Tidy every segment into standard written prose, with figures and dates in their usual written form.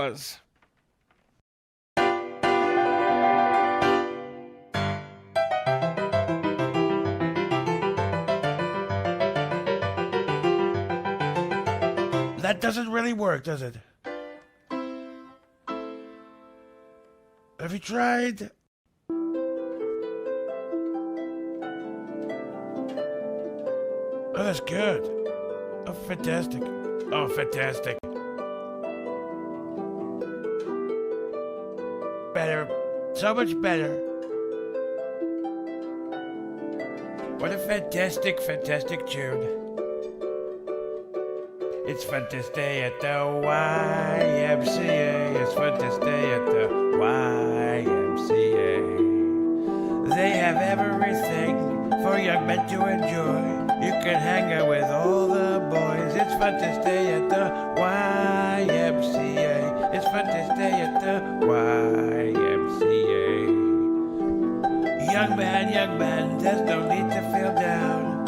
was. That doesn't really work, does it? Have you tried? Oh, that's good. Oh, fantastic. Oh, fantastic. Better. So much better. What a fantastic, fantastic tune. It's fun to stay at the YMCA. It's fun to stay at the YMCA. They have everything for young men to enjoy. You can hang out with all the boys. It's fun to stay at the YMCA. It's fun to stay at the YMCA. Young man, there's no need to feel down.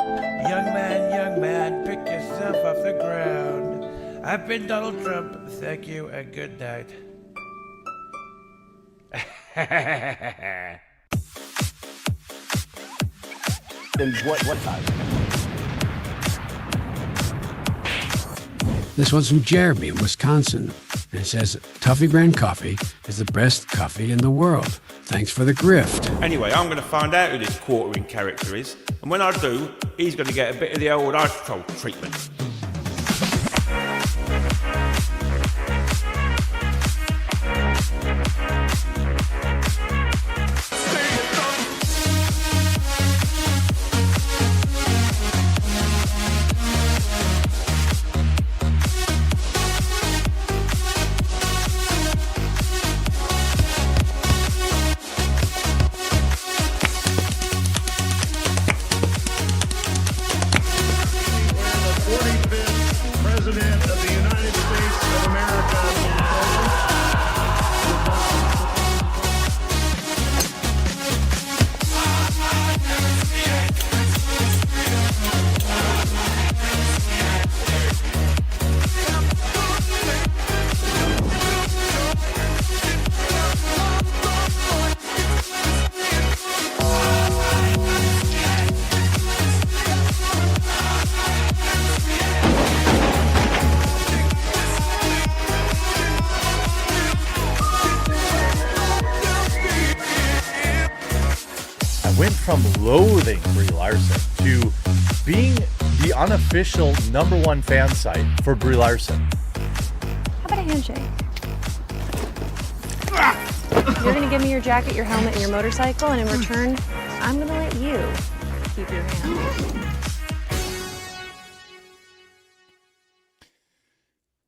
Young man, pick yourself off the ground. I've been Donald Trump. Thank you and good night. And what time? This one's from Jeremy in Wisconsin. And it says, Toffee Brand Coffee is the best coffee in the world. Thanks for the grift. Anyway, I'm going to find out who this quartering character is. And when I do, he's going to get a bit of the old ice troll treatment. From loathing Brie Larson to being the unofficial #1 fan site for Brie Larson. How about a handshake? You're gonna give me your jacket, your helmet, and your motorcycle, and in return, I'm gonna let you keep your hand.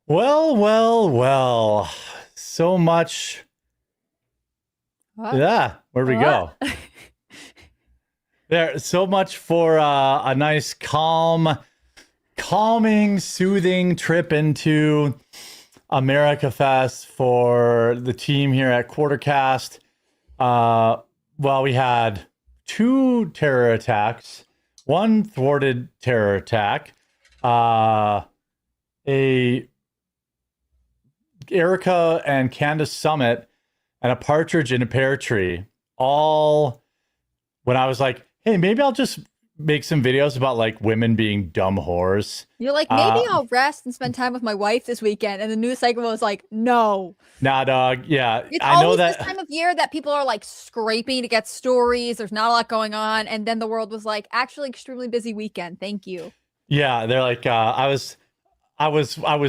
Well. So much. What? Yeah, where'd we go? There's so much for a nice, calming, soothing trip into America Fest for the team here at Quartercast. Well, we had 2 terror attacks, 1 thwarted terror attack, a Erika and Candace summit, and a partridge in a pear tree. All when I was like, hey, maybe I'll just make some videos about like women being dumb whores. You're like, maybe I'll rest and spend time with my wife this weekend. And the news cycle was like, no. Nah, dog. Yeah, it's I know always that this time of year that people are like scraping to get stories. There's not a lot going on. And then the world was like, actually extremely busy weekend. Thank you. Yeah, they're like, I was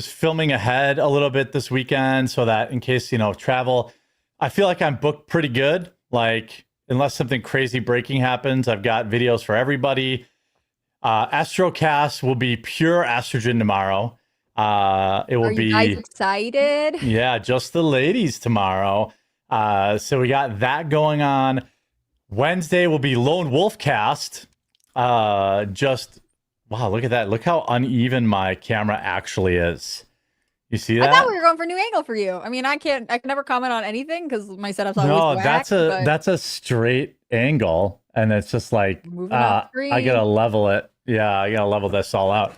filming ahead a little bit this weekend so that in case, travel, I feel like I'm booked pretty good. Like, unless something crazy breaking happens, I've got videos for everybody. Astrocast will be pure estrogen tomorrow. It will be. Are you guys excited? Yeah, just the ladies tomorrow. So we got that going on. Wednesday will be Lone Wolf Cast. Just wow, look at that! Look how uneven my camera actually is. You see that? I thought we were going for a new angle for you. I mean, I can never comment on anything because my setup's always whack, that's a straight angle, and it's just like I gotta level it. Yeah, I gotta level this all out.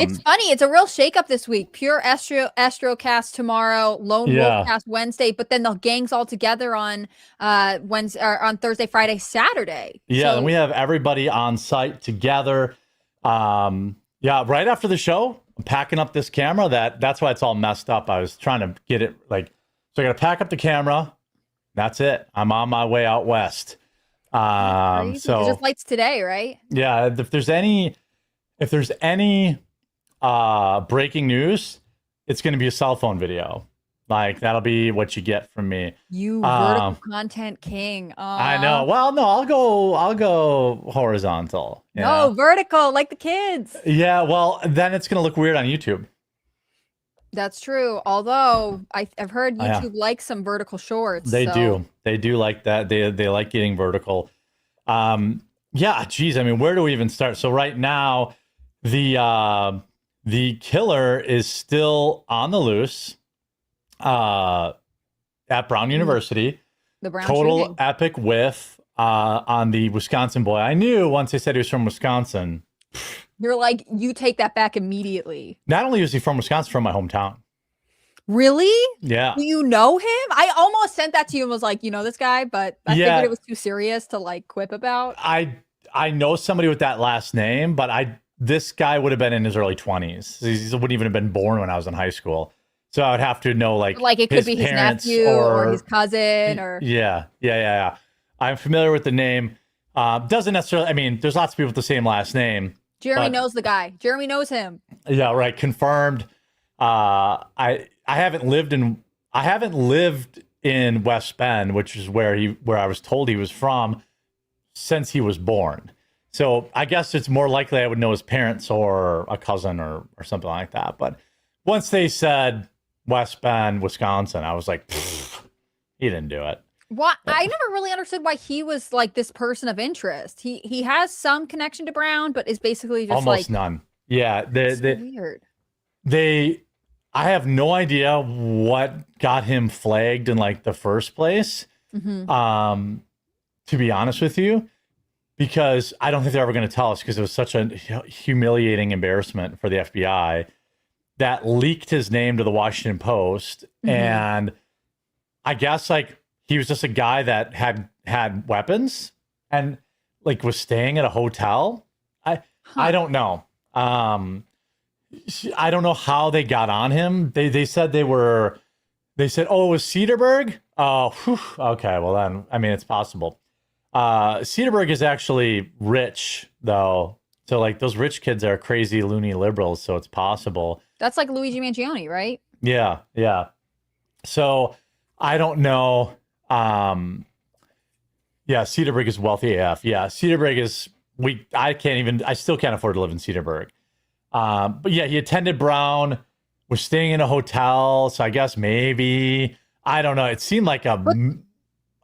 It's funny. It's a real shakeup this week. Pure Astrocast tomorrow, Lone Wolfcast Wednesday, but then the gang's all together on Wednesday, or on Thursday, Friday, Saturday. Yeah, so, and we have everybody on site together. Right after the show, I'm packing up this camera. That's why it's all messed up. I was trying to get it so I got to pack up the camera. That's it. I'm on my way out west. So just flights today, right? Yeah, if there's any breaking news, it's going to be a cell phone video. Like, that'll be what you get from me. You vertical content king. I know. Well, no, I'll go horizontal. No, vertical, like the kids. Yeah, well, then it's going to look weird on YouTube. That's true. Although I've heard YouTube likes some vertical shorts. They do. They do like that. They like getting vertical. Yeah, geez. I mean, where do we even start? So right now, the killer is still on the loose at Brown University. The Brown total shooting. Epic whiff on the Wisconsin boy. I knew once they said he was from Wisconsin. You're like, you take that back immediately. Not only is he from Wisconsin, from my hometown. Really? Yeah. Do you know him? I almost sent that to you and was like, you know this guy, but I figured it was too serious to like quip about. I know somebody with that last name, but this guy would have been in his early 20s. He wouldn't even have been born when I was in high school. So I would have to know like it could be his nephew or his cousin or Yeah. I'm familiar with the name. Doesn't necessarily, I mean, there's lots of people with the same last name. Jeremy knows the guy. Jeremy knows him. Yeah, right. Confirmed. I haven't lived in West Bend, which is where I was told he was from, since he was born. So I guess it's more likely I would know his parents or a cousin or something like that. But once they said West Bend, Wisconsin, I was like, he didn't do it. What? I never really understood why he was like this person of interest. He has some connection to Brown, but is basically just almost none. Yeah, weird. I have no idea what got him flagged in like the first place. To be honest with you, because I don't think they're ever going to tell us, because it was such a humiliating embarrassment for the FBI that leaked his name to the Washington Post. And I guess like he was just a guy that had weapons and like was staying at a hotel. I don't know. I don't know how they got on him. They said oh, it was Cedarburg. Oh, whew. Okay. Well then, I mean, it's possible. Cedarburg is actually rich though. So like those rich kids are crazy, loony liberals. So it's possible. That's like Luigi Mangione, right? Yeah. Yeah. So I don't know. Yeah, Cedarburg is wealthy AF. Yeah, Cedarburg is I still can't afford to live in Cedarburg. But yeah, he attended Brown, was staying in a hotel, so I guess maybe, I don't know. It seemed like go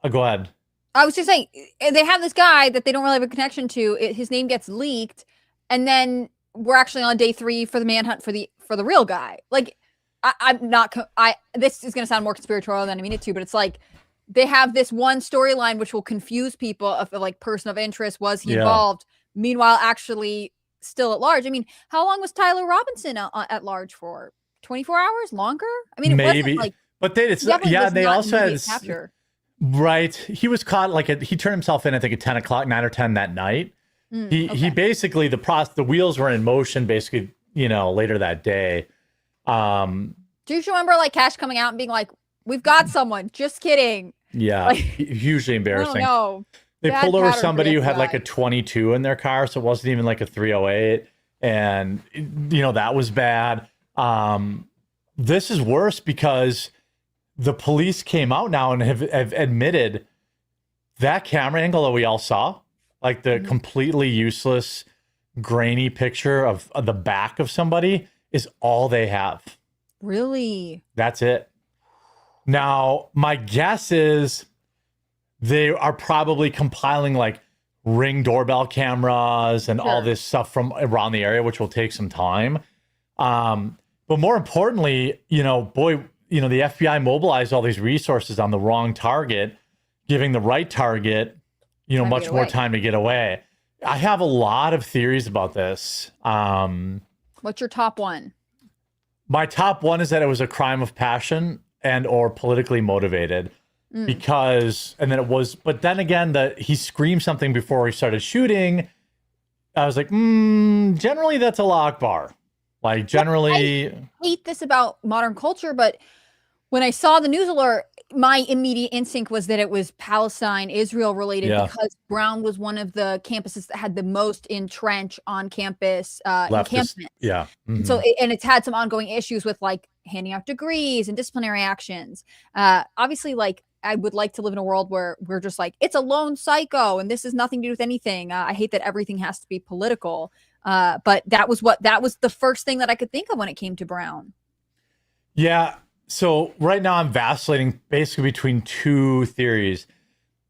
ahead. I was just saying, they have this guy that they don't really have a connection to. His name gets leaked, and then we're actually on day 3 for the manhunt for the real guy. Like, this is going to sound more conspiratorial than I mean it to, but it's like they have this one storyline which will confuse people of like person of interest. Was he involved? Meanwhile, actually still at large. I mean, how long was Tyler Robinson at large for? 24 hours? Longer? I mean, it maybe. wasn't like, but they also had capture. Right. He was caught he turned himself in, I think, at 10 o'clock, 9 or 10 that night. He basically, the wheels were in motion basically, later that day. Do you remember like Cash coming out and being like, "We've got someone"? Just kidding. Yeah, like, hugely embarrassing. No, they pulled over somebody who had like a 22 in their car, so it wasn't even like a 308, and that was bad. This is worse because the police came out now and have admitted that camera angle that we all saw, like the completely useless, grainy picture of the back of somebody, is all they have. Really? That's it. Now, my guess is they are probably compiling like Ring doorbell cameras and all this stuff from around the area, which will take some time. But more importantly, the FBI mobilized all these resources on the wrong target, giving the right target, much more time to get away. I have a lot of theories about this. What's your top one? My top one is that it was a crime of passion and or politically motivated because, and then it was, but then again, he screamed something before he started shooting. I was like, generally that's a lock bar. Like generally, I hate this about modern culture, but when I saw the news alert, my immediate instinct was that it was Palestine, Israel related because Brown was one of the campuses that had the most entrenched on campus encampment. Yeah. Mm-hmm. So, and it's had some ongoing issues with like handing out degrees and disciplinary actions. Obviously, like I would like to live in a world where we're just like, it's a lone psycho and this has nothing to do with anything. I hate that everything has to be political. But that was the first thing that I could think of when it came to Brown. Yeah. So right now I'm vacillating basically between two theories.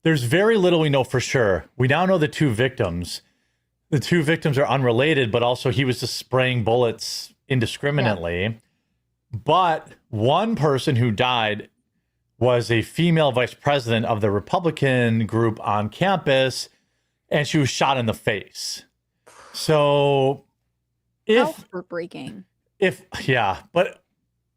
There's very little we know for sure. We now know the two victims. The two victims are unrelated, but also he was just spraying bullets indiscriminately. Yeah. But one person who died was a female vice president of the Republican group on campus, and she was shot in the face. So How heartbreaking.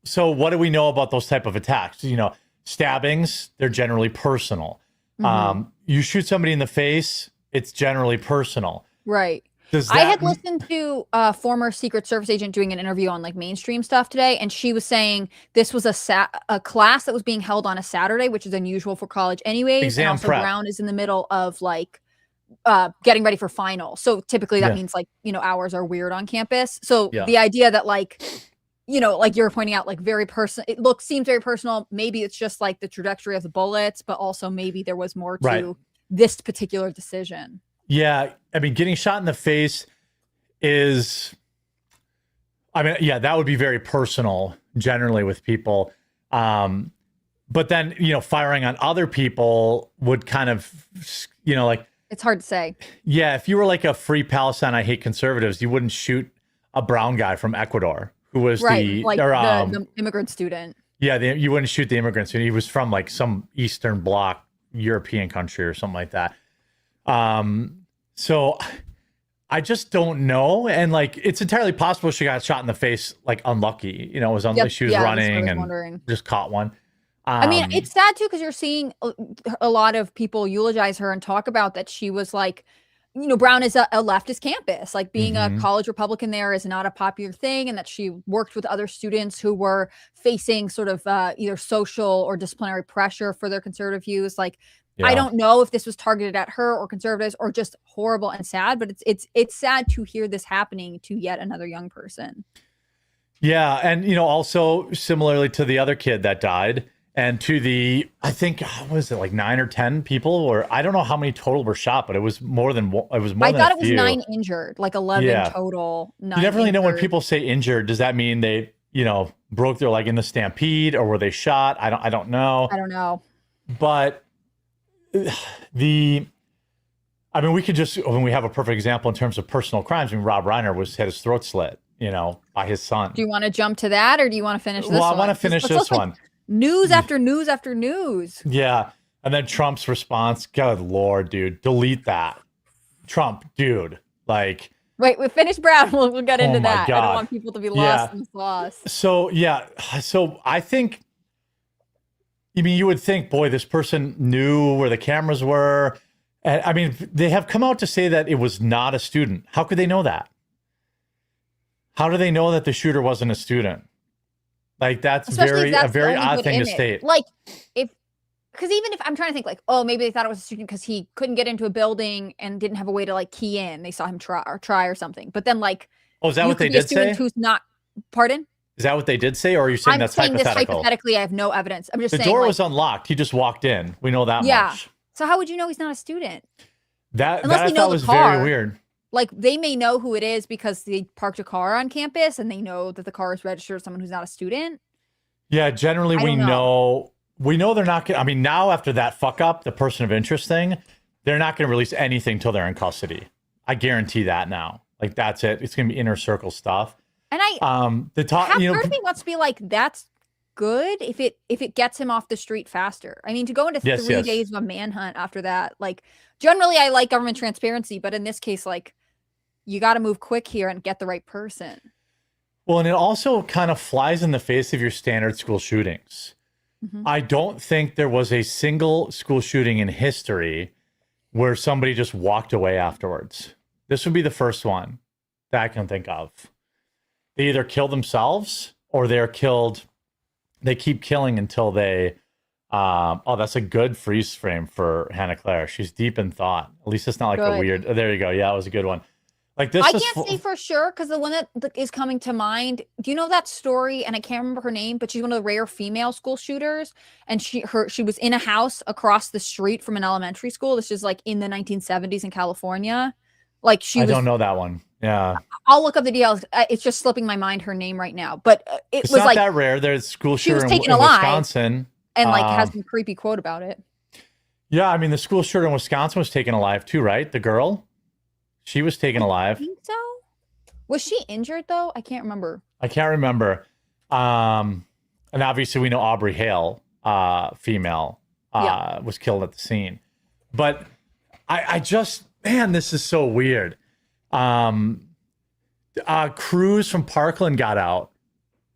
So what do we know about those type of attacks? You know, stabbings, they're generally personal. Mm-hmm. You shoot somebody in the face, it's generally personal. Right. I had listened to a former Secret Service agent doing an interview on like mainstream stuff today, and she was saying this was a class that was being held on a Saturday, which is unusual for college anyways. Exam and also prep. Brown is in the middle of like getting ready for final. So typically that means like, you know, hours are weird on campus. So the idea that like, you know, like you were pointing out, like very personal, seems very personal. Maybe it's just like the trajectory of the bullets, but also maybe there was more to this particular decision. Yeah. I mean, getting shot in the face is, I mean, yeah, that would be very personal generally with people. But then, you know, firing on other people would kind of, you know, like, it's hard to say. Yeah. If you were like a Free Palestine, I hate conservatives, you wouldn't shoot a brown guy from Ecuador who was the immigrant student. Yeah. You wouldn't shoot the immigrant student. He was from like some Eastern Bloc European country or something like that. So I just don't know. And like, it's entirely possible she got shot in the face, like unlucky, you know, it was unlucky. She was running and just caught one. I mean, it's sad too, because you're seeing a lot of people eulogize her and talk about that she was like, you know, Brown is a leftist campus, like being a college Republican there is not a popular thing. And that she worked with other students who were facing sort of either social or disciplinary pressure for their conservative views. Like, I don't know if this was targeted at her or conservatives or just horrible and sad, but it's sad to hear this happening to yet another young person. Yeah. And, you know, also similarly to the other kid that died and to the, I think, what was it, like 9 or 10 people, or I don't know how many total were shot, but it was more than I thought it was 9 injured, like 11 total. 9 you never really injured. know when people say injured. Does that mean they, you know, broke their leg in the stampede, or were they shot? I don't know. I don't know. But we have a perfect example in terms of personal crimes. I mean, Rob Reiner had his throat slit, you know, by his son. Do you want to jump to that, or do you want to finish this one? Well, I want to finish this one. Like news after news after news. Yeah. And then Trump's response, good Lord, dude, delete that. Trump, dude, like. Wait, we finished Brown. We'll get into that. God. I don't want people to be lost in the sauce. So I think, I mean, you would think, boy, this person knew where the cameras were. And I mean, they have come out to say that it was not a student. How could they know that? How do they know that the shooter wasn't a student? Like, that's a very odd thing to state. Like, because even if I'm trying to think, like, oh, maybe they thought it was a student because he couldn't get into a building and didn't have a way to like key in. They saw him try or something. But then, like, is that what they did say? Who's not? Pardon? Is that what they did say, or are you saying that's hypothetical? This hypothetically, I have no evidence. I'm just saying the door was unlocked. He just walked in. We know that much. So how would you know he's not a student? That I thought was very weird. Like, they may know who it is because they parked a car on campus and they know that the car is registered to someone who's not a student. Yeah, generally we know they're not going to, I mean, now after that fuck up, the person of interest thing, they're not going to release anything till they're in custody. I guarantee that now. Like, that's it. It's going to be inner circle stuff. And part of me wants to be like, that's good if it gets him off the street faster. I mean, to go into 3 days of a manhunt after that, like, generally I like government transparency, but in this case, like, you got to move quick here and get the right person. Well, and it also kind of flies in the face of your standard school shootings. I don't think there was a single school shooting in history where somebody just walked away afterwards. This would be the first one that I can think of. They either kill themselves or they're killed. They keep killing until they. Oh, that's a good freeze frame for Hannah Claire. She's deep in thought. At least it's not like a weird. Oh, there you go. Yeah, it was a good one. Like this. I can't say for sure because the one that is coming to mind. Do you know that story? And I can't remember her name, but she's one of the rare female school shooters. And she was in a house across the street from an elementary school. This is like in the 1970s in California. Like I don't know that one. Yeah, I'll look up the details. It's just slipping my mind her name right now. But it's was not like that rare. There's school shooter in alive, Wisconsin, and like has some creepy quote about it. Yeah, I mean the school shooter in Wisconsin was taken alive too, right? The girl, she was taken alive. I think so. Was she injured though? I can't remember. And obviously we know Aubrey Hale, female, was killed at the scene. But I just, man, this is so weird. Cruz from Parkland got out.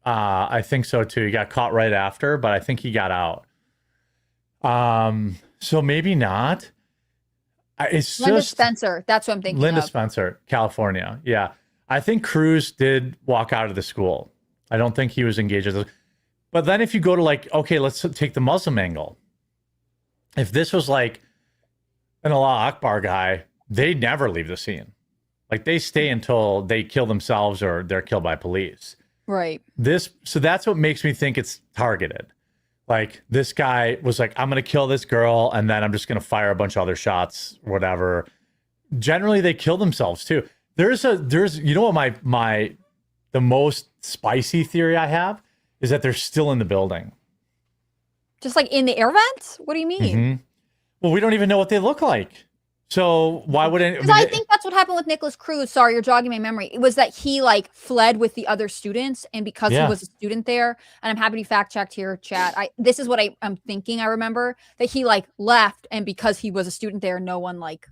I think so too. He got caught right after, but I think he got out. So maybe not. It's Linda just Spencer. That's what I'm thinking. Linda of. Spencer, California. Yeah. I think Cruz did walk out of the school. I don't think he was engaged with it. But then if you go to like, okay, let's take the Muslim angle. If this was like an Allah Akbar guy, they never leave the scene. Like they stay until they kill themselves or they're killed by police. Right. So that's what makes me think it's targeted. Like this guy was like, I'm going to kill this girl and then I'm just going to fire a bunch of other shots, whatever. Generally, they kill themselves too. There's you know what the most spicy theory I have is that they're still in the building. Just like in the air vents? What do you mean? Mm-hmm. Well, we don't even know what they look like. So why would it? I think that's what happened with Nicholas Cruz. Sorry, you're jogging my memory. It was that he like fled with the other students, and because he was a student there, and I'm happy to fact checked here, chat. This is what I'm thinking. I remember that he like left, and because he was a student there, no one like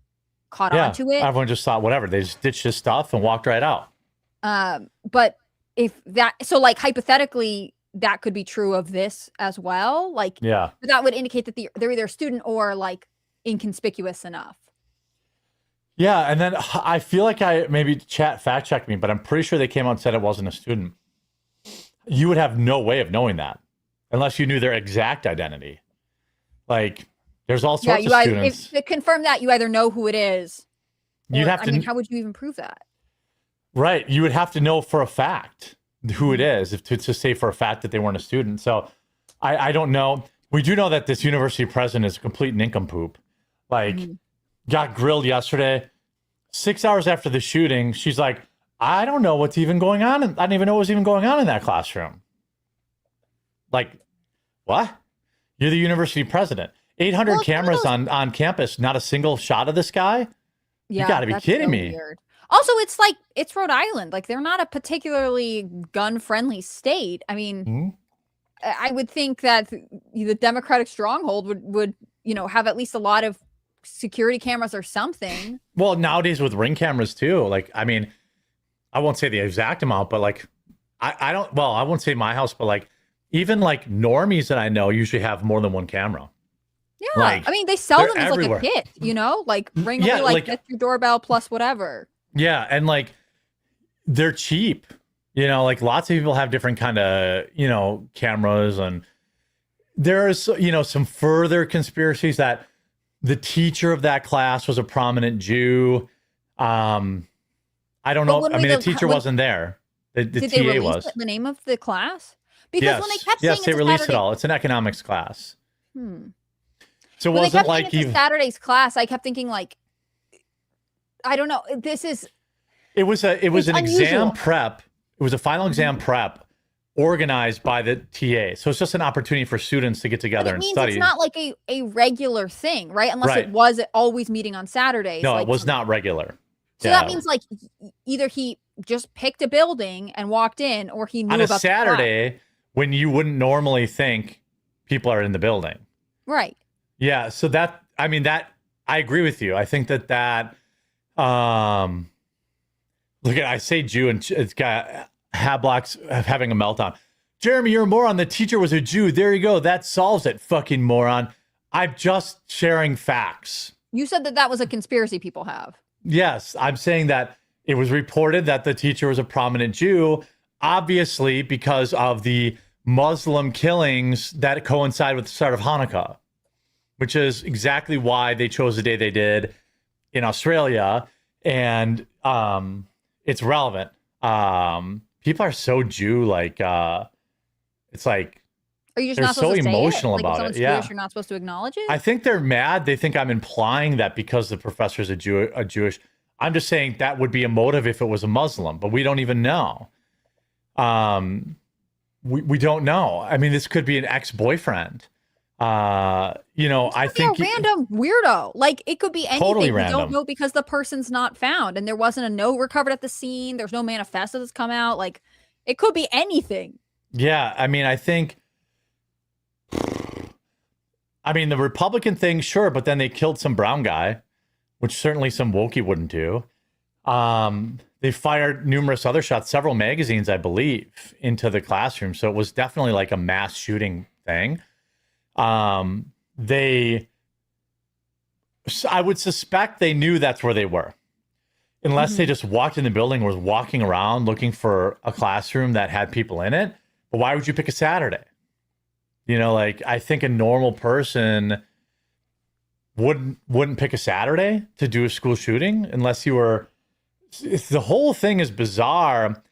caught on to it. Everyone just thought whatever. They just ditched his stuff and walked right out. But if that, so like hypothetically, that could be true of this as well. Like, but that would indicate that they're either a student or like inconspicuous enough. Yeah, and then I feel like maybe chat fact checked me, but I'm pretty sure they came out and said it wasn't a student. You would have no way of knowing that unless you knew their exact identity. Like, there's all sorts of students. If to confirm that, you either know who it is. You'd have to. I mean, how would you even prove that? Right, you would have to know for a fact who it is to say for a fact that they weren't a student. So, I don't know. We do know that this university president is a complete nincompoop. Like. Got grilled yesterday. 6 hours after the shooting, she's like, I don't know what's even going on. I didn't even know what was even going on in that classroom. Like, what? You're the university president. 800 cameras on campus, not a single shot of this guy? Yeah, you got to be kidding me. Weird. Also, it's Rhode Island. Like, they're not a particularly gun-friendly state. I mean, I would think that the Democratic stronghold would have at least a lot of security cameras or something. Well, nowadays with Ring cameras too. Like, I mean, I won't say the exact amount, but like, I won't say my house, but like, even like normies that I know usually have more than one camera. Yeah, like, I mean, they sell them as everywhere. like a kit, like Ring only like that's your doorbell plus whatever. Yeah, and like, they're cheap. Like lots of people have different kind of cameras, and there's some further conspiracies that the teacher of that class was a prominent Jew. I don't know. I mean, the teacher wasn't there. The did TA they release was. The name of the class? Because when they kept saying they released it all. It's an economics class. So when it wasn't like even Saturday's class. I kept thinking like, I don't know. It was an unusual. exam prep. It was a final exam prep organized by the TA. So it's just an opportunity for students to get together and study. It's not like a regular thing, right? Unless it was always meeting on Saturdays. No, it was not regular. So that means like either he just picked a building and walked in, or he knew on about a Saturday when you wouldn't normally think people are in the building. Right. Yeah. So that I agree with you. I think that look at, I say Jew and it's got, Hablocks having a meltdown. Jeremy, you're a moron. The teacher was a Jew. There you go. That solves it, fucking moron. I'm just sharing facts. You said that was a conspiracy people have. Yes, I'm saying that it was reported that the teacher was a prominent Jew, obviously because of the Muslim killings that coincide with the start of Hanukkah, which is exactly why they chose the day they did in Australia. And it's relevant. People are so Jew, like, it's like, are you just they're not supposed so to say emotional it? Like, about if it. Yeah. Jewish, you're not supposed to acknowledge it? I think they're mad. They think I'm implying that because the professor's a Jewish. I'm just saying that would be a motive if it was a Muslim, but we don't even know. We don't know. I mean, this could be an ex-boyfriend. I think a random weirdo. Like, it could be anything. Totally we random. don't know because the person's not found, and there wasn't a note recovered at the scene. There's no manifesto that's come out. Like, it could be anything. Yeah, I mean, the Republican thing, sure, but then they killed some brown guy, which certainly some wokey wouldn't do. They fired numerous other shots, several magazines, I believe, into the classroom. So it was definitely like a mass shooting thing. I would suspect they knew that's where they were. Unless they just walked in the building, was walking around looking for a classroom that had people in it. But why would you pick a Saturday? I think a normal person wouldn't pick a Saturday to do a school shooting unless you were. The whole thing is bizarre.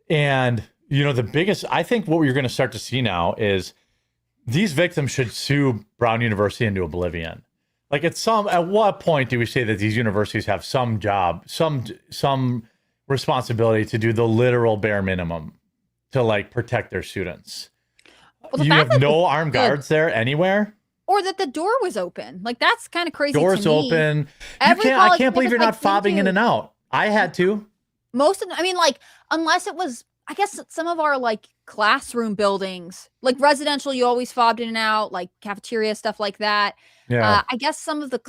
And, I think what you're going to start to see now is these victims should sue Brown University into oblivion. Like at what point do we say that these universities have some job, some responsibility to do the literal bare minimum to like protect their students? Well, you have no armed guards there anywhere? Or that the door was open. Like, that's kind of crazy. Doors to me. open. Every I college can't believe you're campus, not fobbing in and out. I had to. Unless it was, I guess some of our like classroom buildings, like residential, you always fobbed in and out, like cafeteria, stuff like that. Yeah. I guess some of the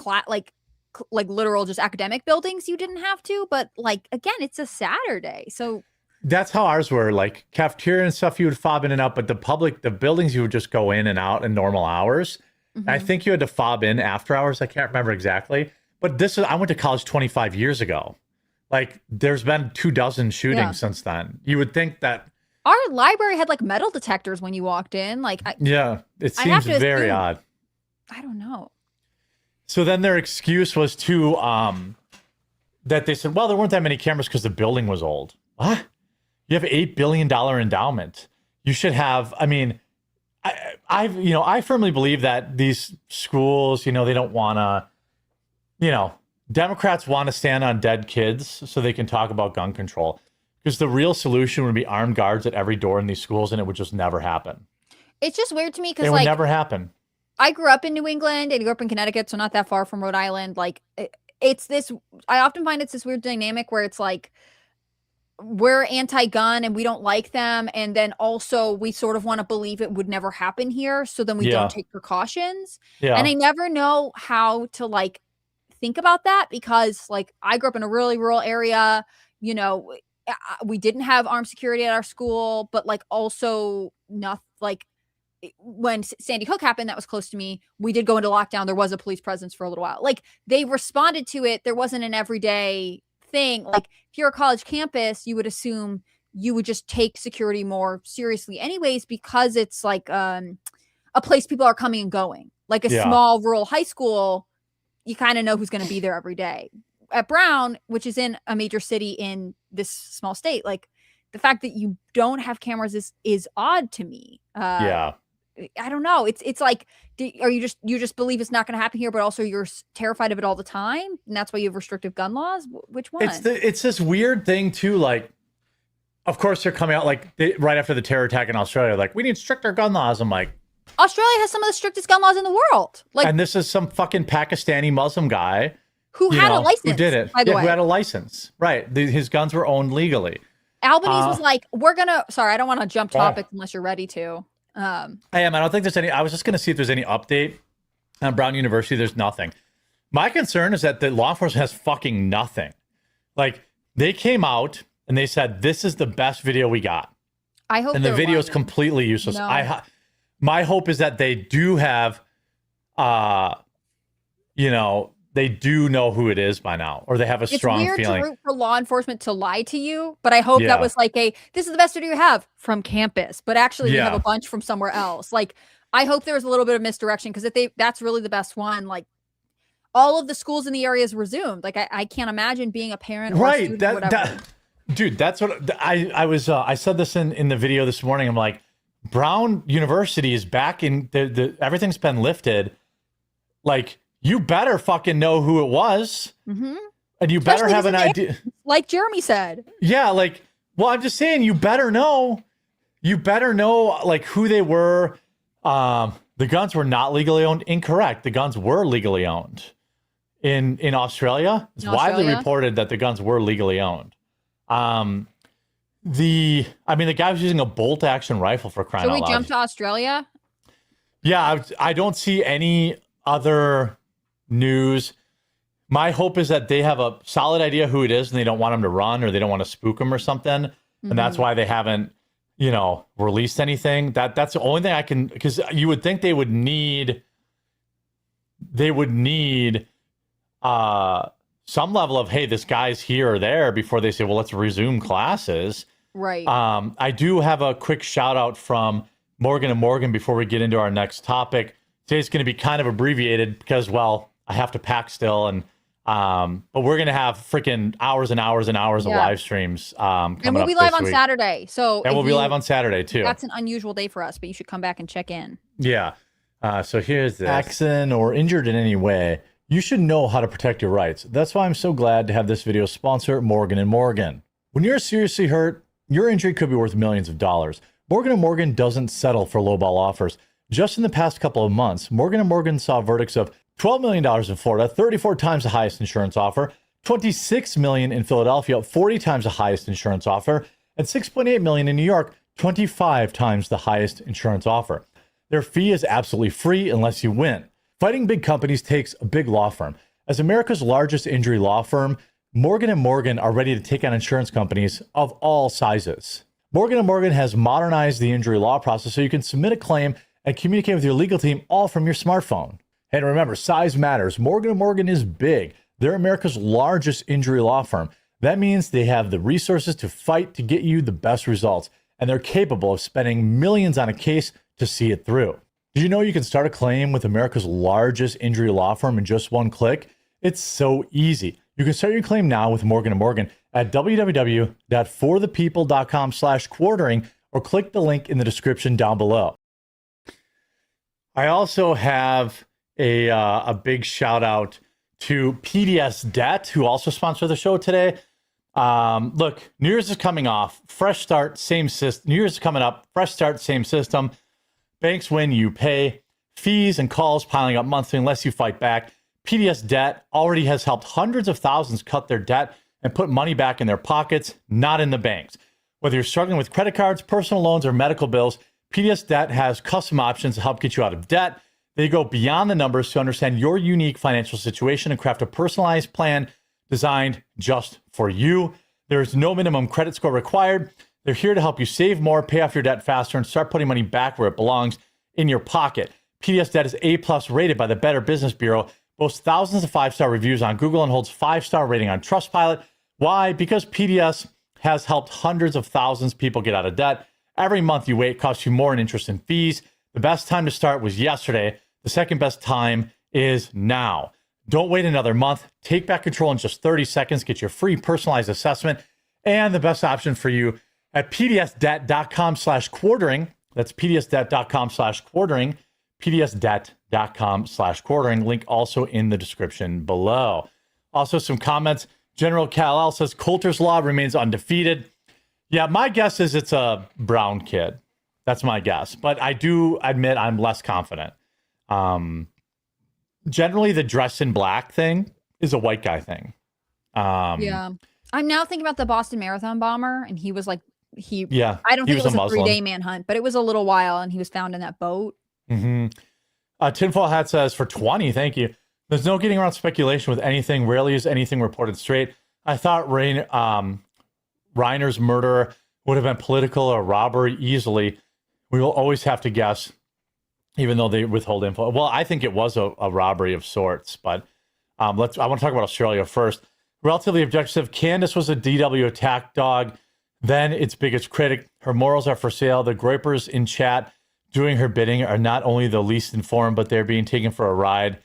like literal just academic buildings you didn't have to, but like, again, it's a Saturday. So that's how ours were. Like cafeteria and stuff, you would fob in and out, but the buildings, you would just go in and out in normal hours. I think you had to fob in after hours. I can't remember exactly, but I went to college 25 years ago. Like there's been 24 shootings since then. You would think that our library had like metal detectors when you walked in. Like, it seems very odd. I don't know. So then their excuse was that they said, well, there weren't that many cameras because the building was old. What? You have $8 billion endowment. You should have, I firmly believe that these schools, they don't want to, Democrats want to stand on dead kids so they can talk about gun control. Because the real solution would be armed guards at every door in these schools, and it would just never happen. It's just weird to me because it would never happen. I grew up in New England and grew up in Connecticut, so not that far from Rhode Island. Like, it's this, I often find it's this weird dynamic where it's like, we're anti-gun and we don't like them. And then also we sort of want to believe it would never happen here. So then we don't take precautions. Yeah. And I never know how to like think about that because like I grew up in a really rural area, we didn't have armed security at our school, but like also not like when Sandy Hook happened, that was close to me. We did go into lockdown. There was a police presence for a little while. Like they responded to it. There wasn't an everyday thing. Like if you're a college campus, you would assume you would just take security more seriously anyways, because it's like a place people are coming and going. Like a small rural high school, you kind of know who's going to be there every day. At Brown, which is in a major city in this small state, like the fact that you don't have cameras is odd to me. I don't know. It's like, you just believe it's not going to happen here, but also you're terrified of it all the time, and that's why you have restrictive gun laws? Which one? It's this weird thing too. Like, of course they're coming out like right after the terror attack in Australia, like we need stricter gun laws. I'm like, Australia has some of the strictest gun laws in the world. Like, and this is some fucking Pakistani Muslim guy who had a license. Who did it? By the way, who had a license? Right. His guns were owned legally. Albanese was like, sorry, I don't want to jump topics unless you're ready to. I am. I don't think there's any. I was just going to see if there's any update on Brown University. There's nothing. My concern is that the law enforcement has fucking nothing. Like they came out and they said, this is the best video we got. I hope and the they're video is lying. completely useless. No. My hope is that they do have, they do know who it is by now, or they have a strong feeling. It's weird to root for law enforcement to lie to you, but I hope that was like this is the best video you have from campus, but actually we have a bunch from somewhere else. Like, I hope there was a little bit of misdirection, because that's really the best one. Like, all of the schools in the area is resumed. Like, I can't imagine being a parent or a student or whatever. Dude, that's what I was. I said this in the video this morning. I'm like, Brown University is back in everything's been lifted. Like, you better fucking know who it was, and you better have an idea. Like Jeremy said. Yeah, like, well, I'm just saying, you better know. You better know, like, who they were. The guns were not legally owned. Incorrect. The guns were legally owned in Australia. It's widely reported that the guns were legally owned. The guy was using a bolt action rifle, for crying out loud. Should we jump to Australia? Yeah, I don't see any other news. My hope is that they have a solid idea who it is, and they don't want him to run, or they don't want to spook him or something. And that's why they haven't, released anything. That's the only thing I can, because you would think they would need some level of, hey, this guy's here or there, before they say, well, let's resume classes. Right. I do have a quick shout out from Morgan & Morgan before we get into our next topic. Today's going to be kind of abbreviated because, well, I have to pack still, and but we're going to have freaking hours and hours and hours of live streams coming up. And we'll be live on Saturday. And we'll be live on Saturday too. That's an unusual day for us, but you should come back and check in. Yeah. So here's this. Accident or injured in any way, you should know how to protect your rights. That's why I'm so glad to have this video sponsor Morgan & Morgan. When you're seriously hurt, your injury could be worth millions of dollars. Morgan & Morgan doesn't settle for lowball offers. Just in the past couple of months, Morgan & Morgan saw verdicts of $12 million in Florida, 34 times the highest insurance offer, $26 million in Philadelphia, 40 times the highest insurance offer, and $6.8 million in New York, 25 times the highest insurance offer. Their fee is absolutely free unless you win. Fighting big companies takes a big law firm. As America's largest injury law firm, Morgan & Morgan are ready to take on insurance companies of all sizes. Morgan & Morgan has modernized the injury law process so you can submit a claim and communicate with your legal team all from your smartphone. And remember, size matters. Morgan & Morgan is big. They're America's largest injury law firm. That means they have the resources to fight to get you the best results, and they're capable of spending millions on a case to see it through. Did you know you can start a claim with America's largest injury law firm in just one click? It's so easy. You can start your claim now with Morgan & Morgan at www.forthepeople.com/quartering, or click the link in the description down below. I also have a big shout out to PDS Debt, who also sponsor the show today. Look, New Year's is coming off. Fresh start, same system. New Year's is coming up. Fresh start, same system. Banks win, you pay. Fees and calls piling up monthly unless you fight back. PDS Debt already has helped hundreds of thousands cut their debt and put money back in their pockets, not in the banks. Whether you're struggling with credit cards, personal loans, or medical bills, PDS Debt has custom options to help get you out of debt. They go beyond the numbers to understand your unique financial situation and craft a personalized plan designed just for you. There's no minimum credit score required. They're here to help you save more, pay off your debt faster, and start putting money back where it belongs, in your pocket. PDS Debt is A+ rated by the Better Business Bureau, boasts thousands of 5-star reviews on Google, and holds 5-star rating on Trustpilot. Why? Because PDS has helped hundreds of thousands of people get out of debt. Every month you wait costs you more in interest and fees. The best time to start was yesterday. The second best time is now. Don't wait another month. Take back control in just 30 seconds. Get your free personalized assessment and the best option for you at pdsdebt.com/quartering. That's pdsdebt.com/quartering. pdsdebt.com/quartering. Link also in the description below. Also, some comments. General Kal-El says Coulter's Law remains undefeated. Yeah, my guess is it's a brown kid. That's my guess. But I do admit I'm less confident. Generally, the dress in black thing is a white guy thing. Yeah. I'm now thinking about the Boston Marathon bomber, and he was like, I don't think it was a 3-day manhunt, but it was a little while, and he was found in that boat. Tinfoil Hat says, for 20, thank you. There's no getting around speculation with anything. Rarely is anything reported straight. I thought Reiner's murder would have been political or robbery easily. We will always have to guess, even though they withhold info. Well, I think it was a robbery of sorts, but I want to talk about Australia first. Relatively objective. Candace was a DW attack dog, then its biggest critic. Her morals are for sale. The groypers in chat doing her bidding are not only the least informed, but they're being taken for a ride.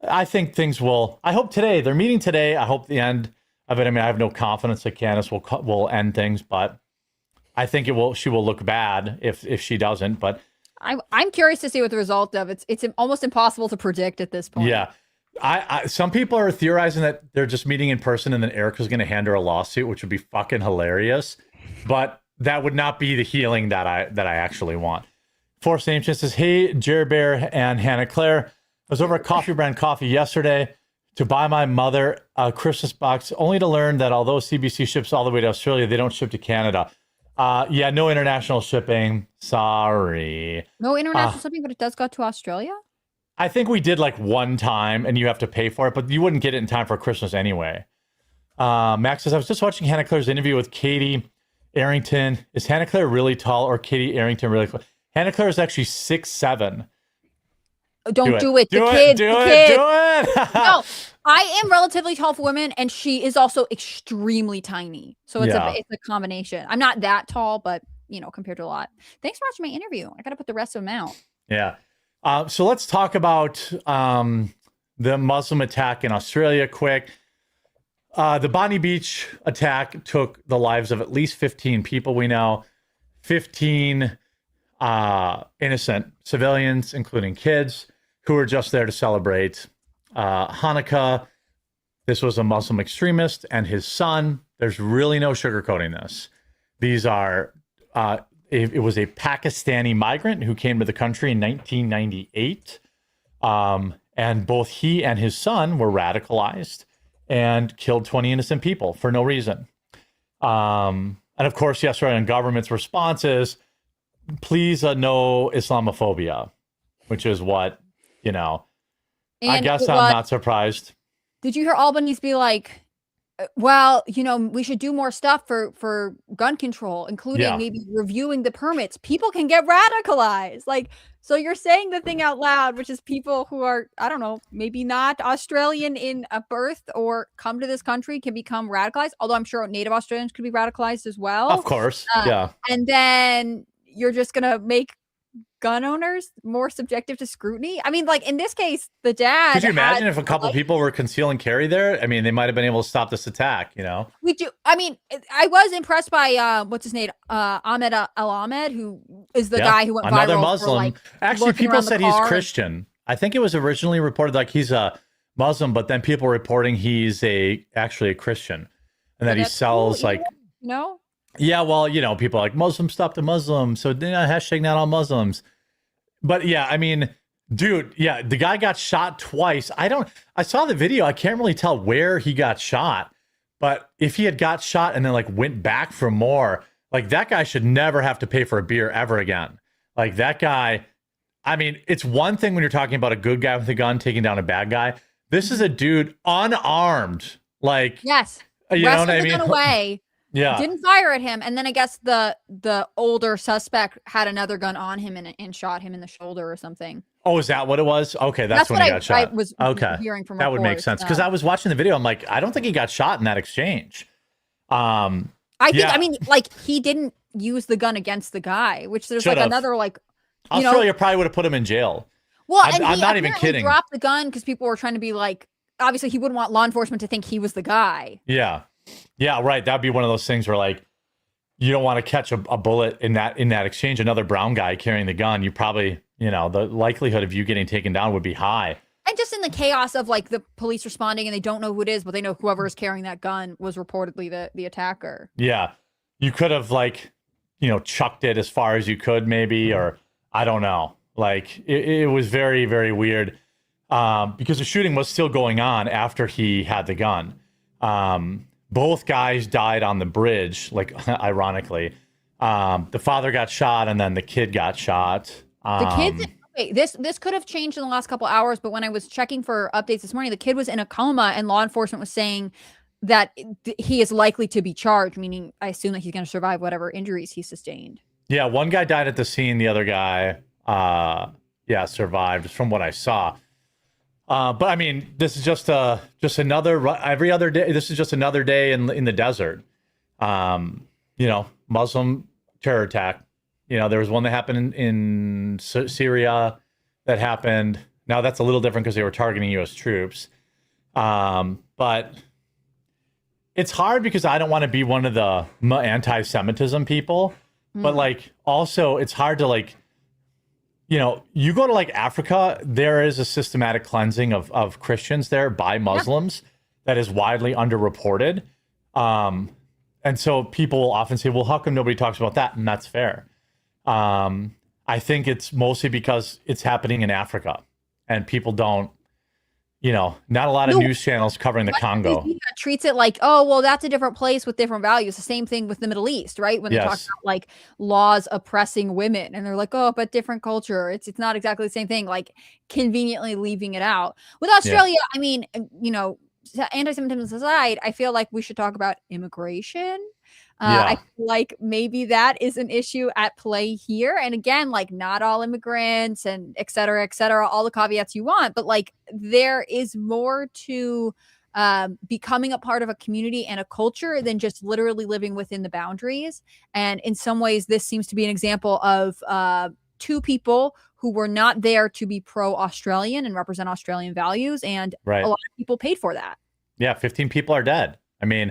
I think things will, I hope today, they're meeting today. I hope the end of it. I mean, I have no confidence that Candace will end things, but I think she will look bad if she doesn't, but I'm curious to see what the result of it's almost impossible to predict at this point. Yeah. Some people are theorizing that they're just meeting in person and then Erika's going to hand her a lawsuit, which would be fucking hilarious. But that would not be the healing that I actually want. Forced Ancient says, hey, Jerry Bear and Hannah Claire. I was over at Coffee Brand Coffee yesterday to buy my mother a Christmas box, only to learn that although CBC ships all the way to Australia, they don't ship to Canada. Yeah, no international shipping. Sorry. No international shipping, but it does go to Australia? I think we did like one time and you have to pay for it, but you wouldn't get it in time for Christmas anyway. Max says, I was just watching Hannah Claire's interview with Katie Arrington. Is Hannah Claire really tall or Katie Arrington really tall? Hannah Claire is actually 6'7". Don't do it. Do The it. kid. Do the it. kid. Do it. No, I am relatively tall for women, and she is also extremely tiny. So it's a combination. I'm not that tall, but compared to a lot. Thanks for watching my interview. I got to put the rest of them out. Yeah. So let's talk about the Muslim attack in Australia quick. The Bonny Beach attack took the lives of at least 15 people we know. 15 innocent civilians, including kids, who were just there to celebrate Hanukkah. This was a Muslim extremist and his son. There's really no sugarcoating this. These are... It was a Pakistani migrant who came to the country in 1998. And both he and his son were radicalized and killed 20 innocent people for no reason. And of course, the Australian government's response is, please no Islamophobia, which is what, I guess I'm not surprised. Did you hear Albanese be like, well, we should do more stuff for gun control, including maybe reviewing the permits. People can get radicalized. So you're saying the thing out loud, which is people who are, I don't know, maybe not Australian in a birth or come to this country can become radicalized. Although I'm sure Native Australians could be radicalized as well. Of course. Yeah. And then you're just going to make gun owners more subjective to scrutiny. I mean, in this case, the dad. Could you imagine if a couple people were conceal and carry there? I mean, they might have been able to stop this attack, We do. I mean, I was impressed by what's his name, Ahmed Al Ahmed, who is the guy who went another viral Muslim. Actually, people said he's Christian. I think it was originally reported like he's a Muslim, but then people reporting he's actually a Christian, and that he sells Yeah, well, people are like Muslims stop the Muslims, so hashtag not all Muslims. But yeah, I mean, dude, yeah, the guy got shot twice. I saw the video. I can't really tell where he got shot, but if he had got shot and then went back for more, that guy should never have to pay for a beer ever again. That guy, I mean, it's one thing when you're talking about a good guy with a gun taking down a bad guy. This is a dude unarmed. Yes. You know what I mean? Gun away. Yeah. Didn't fire at him, and then I guess the older suspect had another gun on him and shot him in the shoulder or something. Oh, is that what it was? Okay, that's when he got shot. I was hearing from that would make sense because I was watching the video. I'm like, I don't think he got shot in that exchange. I mean, he didn't use the gun against the guy, which there's another Australia probably would have put him in jail. Well, I'm not even kidding. Dropped the gun because people were trying to be obviously he wouldn't want law enforcement to think he was the guy. Yeah. Yeah, right. That'd be one of those things where you don't want to catch a bullet in that exchange. Another brown guy carrying the gun, you probably, the likelihood of you getting taken down would be high. And just in the chaos of the police responding and they don't know who it is, but they know whoever is carrying that gun was reportedly the attacker. Yeah. You could have chucked it as far as you could maybe, or I don't know. It was very, very weird because the shooting was still going on after he had the gun. Both guys died on the bridge, ironically. The father got shot and then the kid got shot. The kid, okay, this could have changed in the last couple hours, but when I was checking for updates this morning, the kid was in a coma and law enforcement was saying that he is likely to be charged, meaning I assume that he's going to survive whatever injuries he sustained. Yeah, one guy died at the scene. The other guy, survived from what I saw. But I mean, this is just another every other day. This is just another day in the desert. Muslim terror attack. There was one that happened in Syria that happened. Now that's a little different because they were targeting U.S. troops. But it's hard because I don't want to be one of the anti-Semitism people. But like, also it's hard to like, you go to like Africa, there is a systematic cleansing of Christians there by Muslims that is widely underreported. And so people will often say, well, how come nobody talks about that? And that's fair. I think it's mostly because it's happening in Africa and people don't, not a lot of news channels covering the Congo. Treats it like, oh, well, that's a different place with different values. The same thing with the Middle East, right? When they talk about like laws oppressing women and they're like, oh, but different culture. It's not exactly the same thing, like conveniently leaving it out. With Australia, I mean, anti-Semitism aside, I feel like we should talk about immigration. I feel like maybe that is an issue at play here. And again, like not all immigrants and et cetera, all the caveats you want, but like there is more to becoming a part of a community and a culture than just literally living within the boundaries. And in some ways, this seems to be an example of two people who were not there to be pro-Australian and represent Australian values. And a lot of people paid for that. Yeah, 15 people are dead. I mean,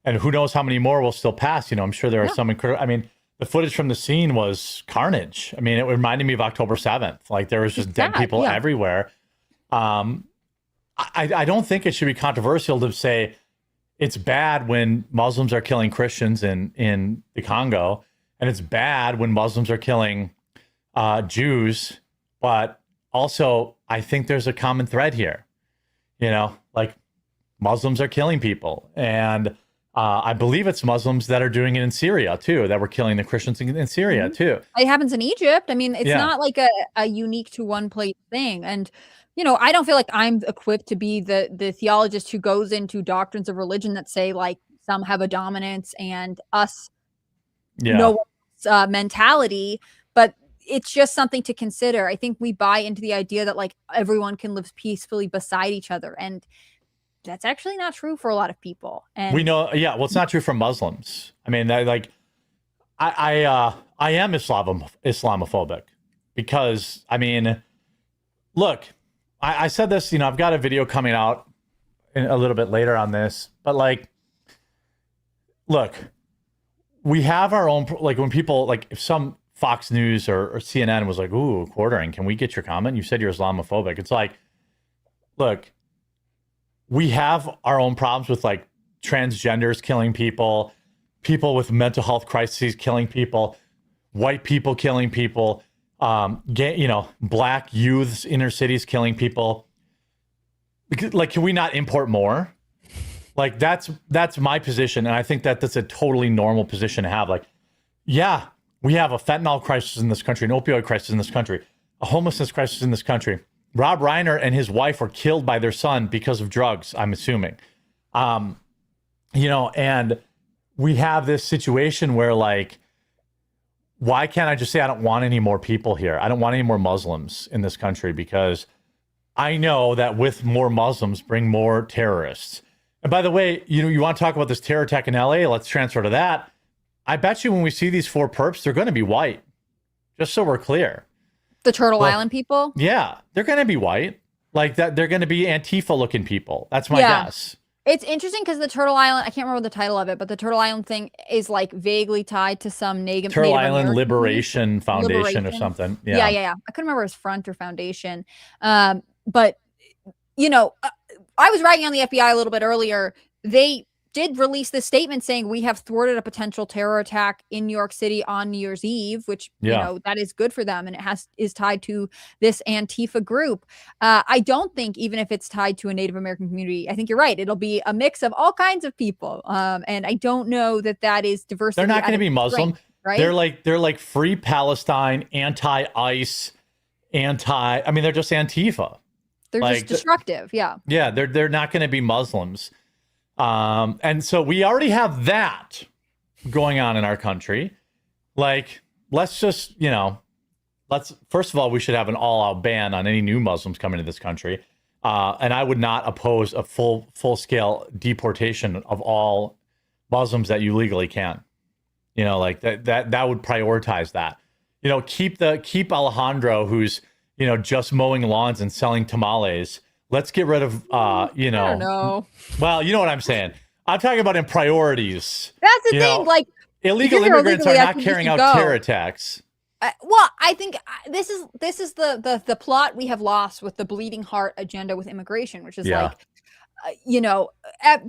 and who knows how many more will still pass. I'm sure there are some incredible. I mean, the footage from the scene was carnage. I mean, it reminded me of October 7th. Like there was just dead people everywhere. I don't think it should be controversial to say it's bad when Muslims are killing Christians in the Congo, and it's bad when Muslims are killing Jews. But also, I think there's a common thread here. Like Muslims are killing people, and I believe it's Muslims that are doing it in Syria too, that were killing the Christians in Syria too. It happens in Egypt. I mean, it's not like a unique to one place thing. And, I don't feel like I'm equipped to be the theologist who goes into doctrines of religion that say like some have a dominance and us no one's mentality. But it's just something to consider. I think we buy into the idea that like everyone can live peacefully beside each other. And that's actually not true for a lot of people. And we know, well, it's not true for Muslims. I mean, I am Islamophobic because, I mean, look, I said this, I've got a video coming out a little bit later on this, but like, look, we have our own, like when people, like if some Fox News or CNN was like, ooh, quartering, can we get your comment? You said you're Islamophobic. It's like, look, we have our own problems with like transgenders killing people, people with mental health crises killing people, white people killing people, black youths, inner cities killing people. Like, can we not import more? Like that's my position. And I think that that's a totally normal position to have. Like, yeah, we have a fentanyl crisis in this country, an opioid crisis in this country, a homelessness crisis in this country. Rob Reiner and his wife were killed by their son because of drugs, I'm assuming. And we have this situation where like, why can't I just say I don't want any more people here? I don't want any more Muslims in this country because I know that with more Muslims bring more terrorists. And by the way, you want to talk about this terror attack in LA? Let's transfer to that. I bet you when we see these four perps, they're going to be white. Just so we're clear. The Turtle Island people? Yeah, they're going to be white. Like that, they're going to be Antifa looking people. That's my guess. It's interesting because the Turtle Island, I can't remember the title of it, but the Turtle Island thing is like vaguely tied to some Turtle Island Liberation Foundation or something. Yeah. I couldn't remember his front or foundation. But, I was writing on the FBI a little bit earlier. They did release this statement saying we have thwarted a potential terror attack in New York City on New Year's Eve, which, that is good for them. And it is tied to this Antifa group. I don't think even if it's tied to a Native American community, I think you're right. It'll be a mix of all kinds of people. And I don't know that is diversity. They're not going to be Muslim, right? They're like free Palestine, anti-ICE, they're just Antifa. They're just destructive. Yeah. Yeah. They're not going to be Muslims. And so we already have that going on in our country. Like, let's just, first of all, we should have an all-out ban on any new Muslims coming to this country. And I would not oppose a full-scale deportation of all Muslims that you legally can. Like that would prioritize that. Keep Alejandro, who's, just mowing lawns and selling tamales. Let's get rid of, I don't know. Well, you know what I'm saying. I'm talking about in priorities. That's the thing. Like, illegal immigrants are not carrying out terror attacks. Well, I think this is the plot we have lost with the bleeding heart agenda with immigration, which is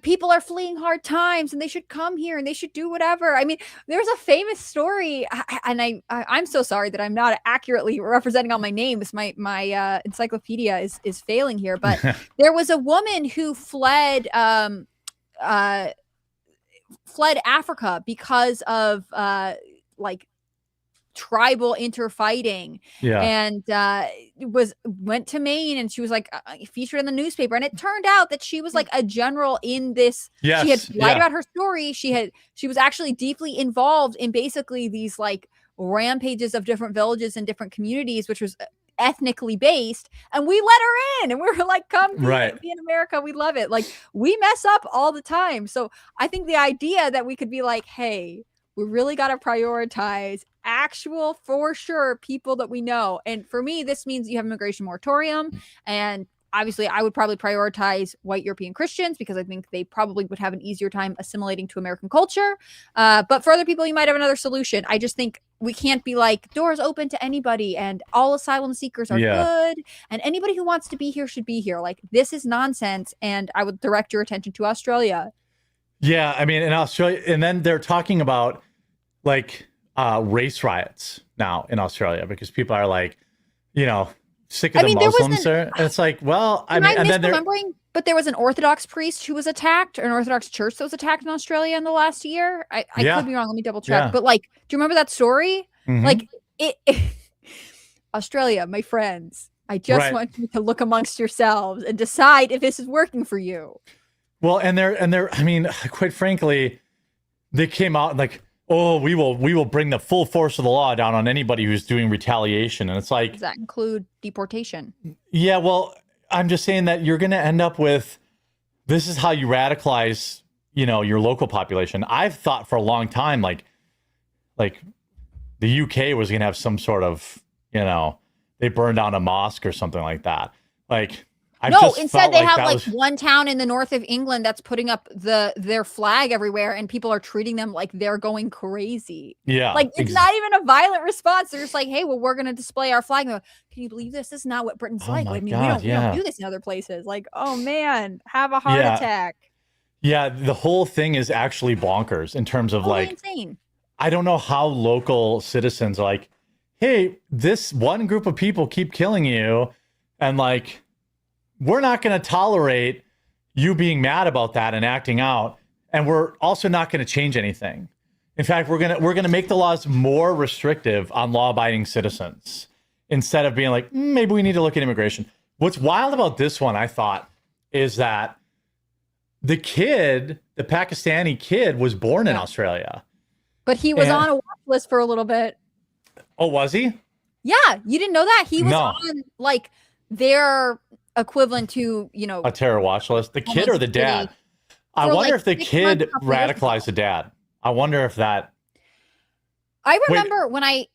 people are fleeing hard times and they should come here and they should do whatever. I mean, there's a famous story, and I'm so sorry that I'm not accurately representing all my names. My encyclopedia is failing here, but there was a woman who fled Africa because of tribal interfighting, and went to Maine, and she was featured in the newspaper, and it turned out that she was a general in this. Yes, she had lied about her story. She was actually deeply involved in basically these rampages of different villages and different communities, which was ethnically based, and we let her in, and we were like, come be in America, we love it. We mess up all the time. So I think the idea that we could be like, hey, we really got to prioritize actual, for sure, people that we know. And for me, this means you have immigration moratorium. And obviously, I would probably prioritize white European Christians because I think they probably would have an easier time assimilating to American culture. But for other people, you might have another solution. I just think we can't be doors open to anybody and all asylum seekers are good. And anybody who wants to be here should be here. This is nonsense. And I would direct your attention to Australia. Yeah, I mean, in Australia, and then they're talking about race riots now in Australia because people are sick of the Muslims. It's misremembering, but there was an Orthodox priest who was attacked, or an Orthodox church that was attacked in Australia in the last year. I could be wrong. Let me double check. Yeah. But do you remember that story? Mm-hmm. Australia, my friends, I just want you to look amongst yourselves and decide if this is working for you. Well, and they're, I mean, quite frankly, they came out we will bring the full force of the law down on anybody who's doing retaliation. And it's does that include deportation? Yeah, well, I'm just saying that you're going to end up with, this is how you radicalize, your local population. I've thought for a long time, the UK was going to have some sort of, they burned down a mosque or something like that. Instead they have one town in the north of England that's putting up their flag everywhere, and people are treating them like they're going crazy. Yeah. It's not even a violent response. They're just hey, well, we're going to display our flag. Can you believe this? This is not what Britain's like. I mean, we don't do this in other places. Oh man, have a heart attack. Yeah. The whole thing is actually bonkers in terms of insane. I don't know how local citizens are hey, this one group of people keep killing you. And we're not going to tolerate you being mad about that and acting out, and we're also not going to change anything. In fact, we're going to make the laws more restrictive on law-abiding citizens instead of being maybe we need to look at immigration. What's wild about this one, I thought, is that the Pakistani kid, was born in Australia, but he was on a watch list for a little bit. Oh, was he? Yeah, you didn't know that? He was on their equivalent to a terror watch list. The kid or the dad? I wonder if the kid radicalized the dad. I wonder if that. I remember when I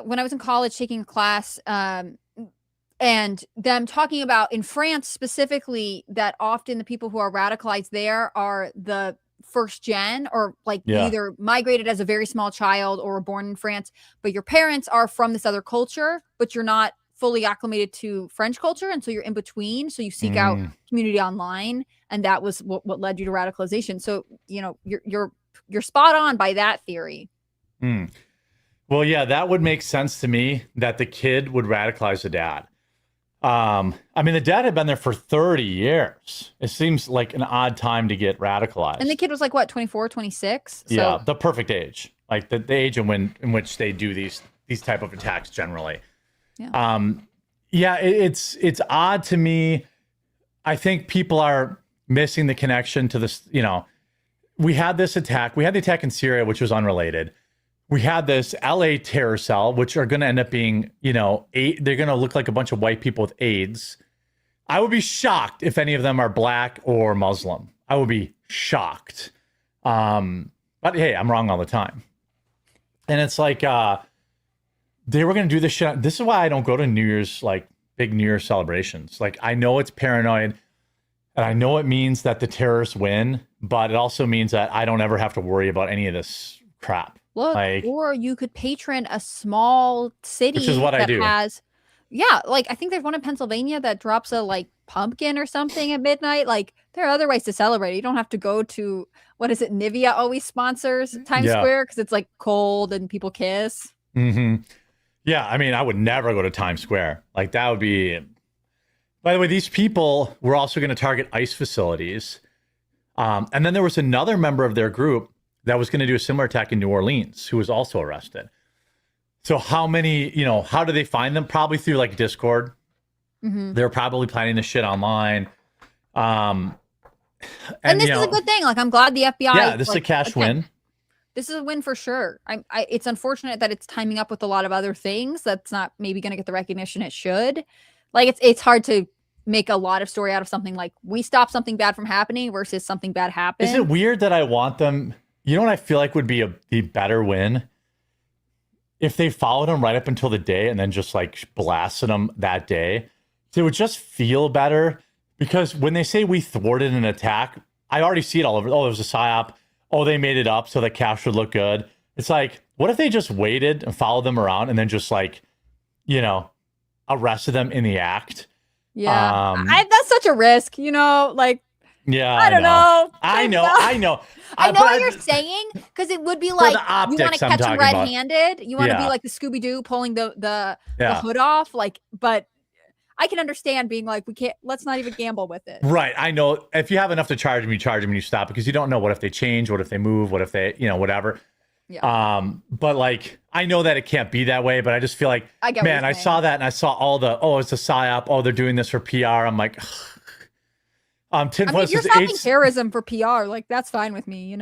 was in college taking a class, and them talking about in France specifically that often the people who are radicalized there are the first gen, or either migrated as a very small child or were born in France, but your parents are from this other culture, but you're not fully acclimated to French culture, and so you're in between, so you seek out community online, and that was what led you to radicalization. So you're spot on by that theory. Well, yeah, that would make sense to me, that the kid would radicalize the dad. I mean, the dad had been there for 30 years. It seems like an odd time to get radicalized. And the kid was 24, 26? So. Yeah, the perfect age, the age in which they do these type of attacks generally. Yeah. It's odd to me. I think people are missing the connection to this, we had this attack. We had the attack in Syria, which was unrelated. We had this LA terror cell, which are going to end up being, they're going to look like a bunch of white people with AIDS. I would be shocked if any of them are black or Muslim. I would be shocked. But hey, I'm wrong all the time. And it's like, they were going to do this shit. This is why I don't go to New Year's, like big New Year's celebrations. Like, I know it's paranoid and I know it means that the terrorists win, but it also means that I don't ever have to worry about any of this crap. Look, or you could patron a small city, which is what I do. Like I think there's one in Pennsylvania that drops a like pumpkin or something at midnight. Like there are other ways to celebrate. You don't have to go to, what is it? Nivea always sponsors Times Square because it's like cold and people kiss. Mm-hmm. Yeah, I mean, I would never go to Times Square. Like that would be. By the way, these people were also going to target ICE facilities, and then there was another member of their group that was going to do a similar attack in New Orleans, who was also arrested. So how many, how do they find them? Probably through like Discord. Mm-hmm. They're probably planning this shit online. And this is a good thing. Like, I'm glad the FBI. Yeah, this is a cash win. This is a win for sure. It's unfortunate that it's timing up with a lot of other things. That's not maybe going to get the recognition it should. Like, it's hard to make a lot of story out of something like we stop something bad from happening versus something bad happened. Is it weird that I want them? You know what I feel like would be the better win? If they followed him right up until the day and then just like blasted him that day, it would just feel better. Because when they say we thwarted an attack, I already see it all over. Oh, it was a psyop. Oh, they made it up so that cash would look good. It's like, what if they just waited and followed them around and then just like, arrested them in the act? Yeah, that's such a risk, like. Yeah, I don't know. I know. I know what you're saying, because it would be like you want to catch him red-handed. You want to be like the Scooby-Doo pulling the hood off. Like, but I can understand being like, let's not even gamble with it. Right. I know if you have enough to charge them, and you stop, because you don't know what if they change, what if they move, what if they, whatever. Yeah. But like, I know that it can't be that way, but I just feel like, I saw that and I saw all it's a psyop. Oh, they're doing this for PR. I'm like, if you're stopping terrorism for PR, like that's fine with me,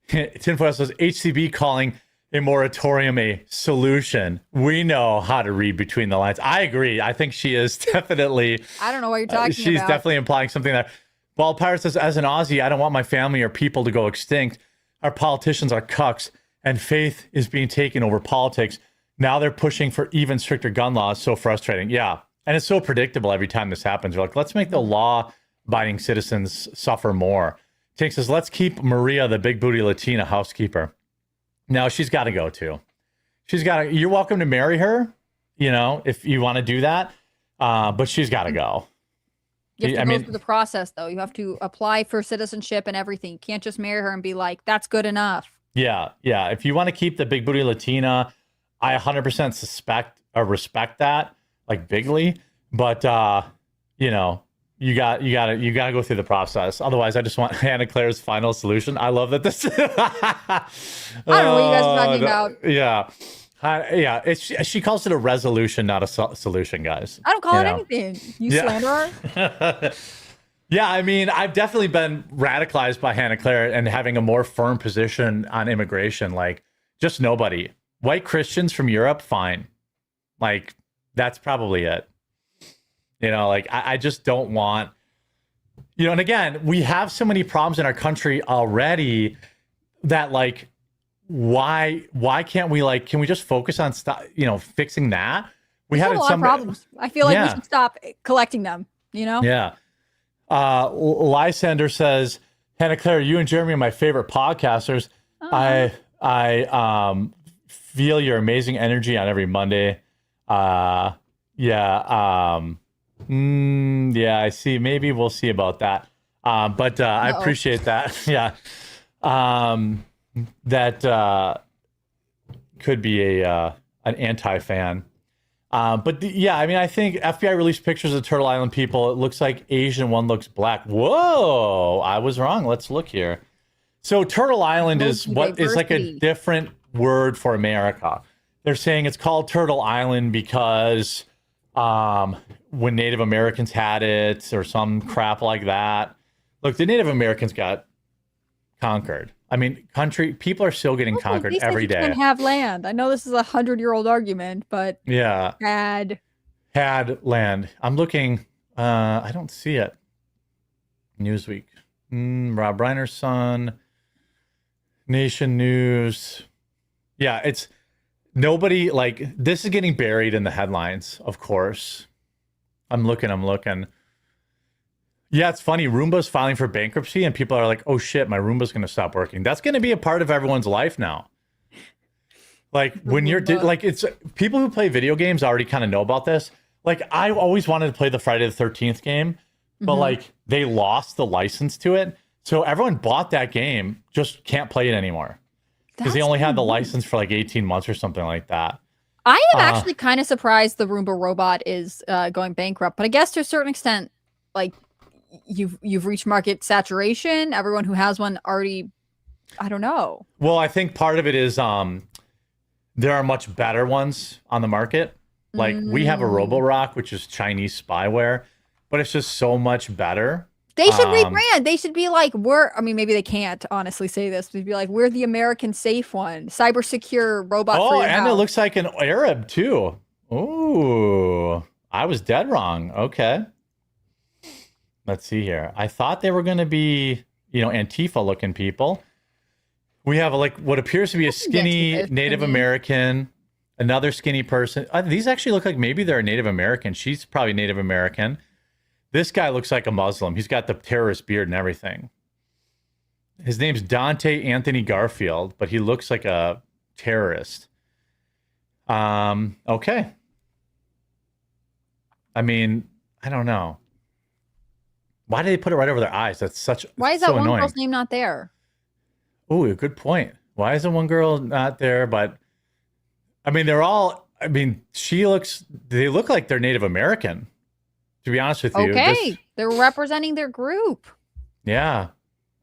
Tinfoil says HCB calling a moratorium a solution. We know how to read between the lines. I agree. I think she is definitely. I don't know what you're talking about. She's definitely implying something there. Bald Pirate says, as an Aussie, I don't want my family or people to go extinct. Our politicians are cucks, and faith is being taken over politics. Now they're pushing for even stricter gun laws. So frustrating. Yeah. And it's so predictable every time this happens. They're like, let's make the law-abiding citizens suffer more. Tank says, let's keep Maria, the big booty Latina housekeeper. No, she's got to go too. You're welcome to marry her, if you want to do that. But she's got to go. You have to go through the process, though. You have to apply for citizenship and everything. You can't just marry her and be like, that's good enough. Yeah. Yeah. If you want to keep the big booty Latina, I 100% respect that, like bigly. But, you got to go through the process. Otherwise, I just want Hannah Claire's final solution. I love that this. I don't know what you guys are talking about. Yeah. She calls it a resolution, not a solution, guys. I don't call it anything. You slanderer. Yeah, I mean, I've definitely been radicalized by Hannah Claire and having a more firm position on immigration. Like, just nobody. White Christians from Europe, fine. Like, that's probably it. I just don't want, and again, we have so many problems in our country already that like, why can't we can we just focus on fixing that? We had a lot of problems. I feel like we should stop collecting them, Yeah. Lysander says, Hannah Claire, you and Jeremy are my favorite podcasters. I feel your amazing energy on every Monday. Yeah, I see. Maybe we'll see about that. But I appreciate that. Yeah. That could be an anti-fan. I mean, I think FBI released pictures of Turtle Island people. It looks like Asian, one looks black. Whoa, I was wrong. Let's look here. So Turtle Island is like a different word for America. They're saying it's called Turtle Island because when Native Americans had it or some crap like that. Look, the Native Americans got conquered. I mean, people are still getting conquered They said every you day. can't have land. I know this is a 100-year-old argument, but Yeah, had land. I'm looking. I don't see it. Newsweek. Rob Reiner's son. Nation News. Yeah, it's nobody like this is getting buried in the headlines, of course. I'm looking. Yeah, it's funny. Roomba's filing for bankruptcy, and people are like, "Oh shit, my Roomba's going to stop working." That's going to be a part of everyone's life now. Like when you're like, it's people who play video games already kind of know about this. Like I always wanted to play the Friday the 13th game, but like they lost the license to it, so everyone bought that game, just can't play it anymore because they only had the license for like 18 months or something like that. I am actually kind of surprised the Roomba robot is going bankrupt, but I guess to a certain extent, like you've reached market saturation. Everyone who has one already, I don't know. Well, I think part of it is there are much better ones on the market. Like we have a Roborock, which is Chinese spyware, but it's just so much better. They should rebrand. They should be like, maybe they can't honestly say this, but be like, we're the American safe one, cyber secure robot. Oh, for your and house. it looks like an Arab too. Ooh, I was dead wrong. Okay. Let's see here. I thought they were going to be, Antifa looking people. We have like what appears to be a skinny Native American, another skinny person. These actually look like maybe they're a Native American. She's probably Native American. This guy looks like a Muslim. He's got the terrorist beard and everything. His name's Dante Anthony Garfield, but he looks like a terrorist. Okay. I mean, I don't know. Why did they put it right over their eyes? Why is that one girl's name not there? Oh, good point. Why isn't one girl not there? But I mean, they look like they're Native American, to be honest with you. Okay. They're representing their group. Yeah.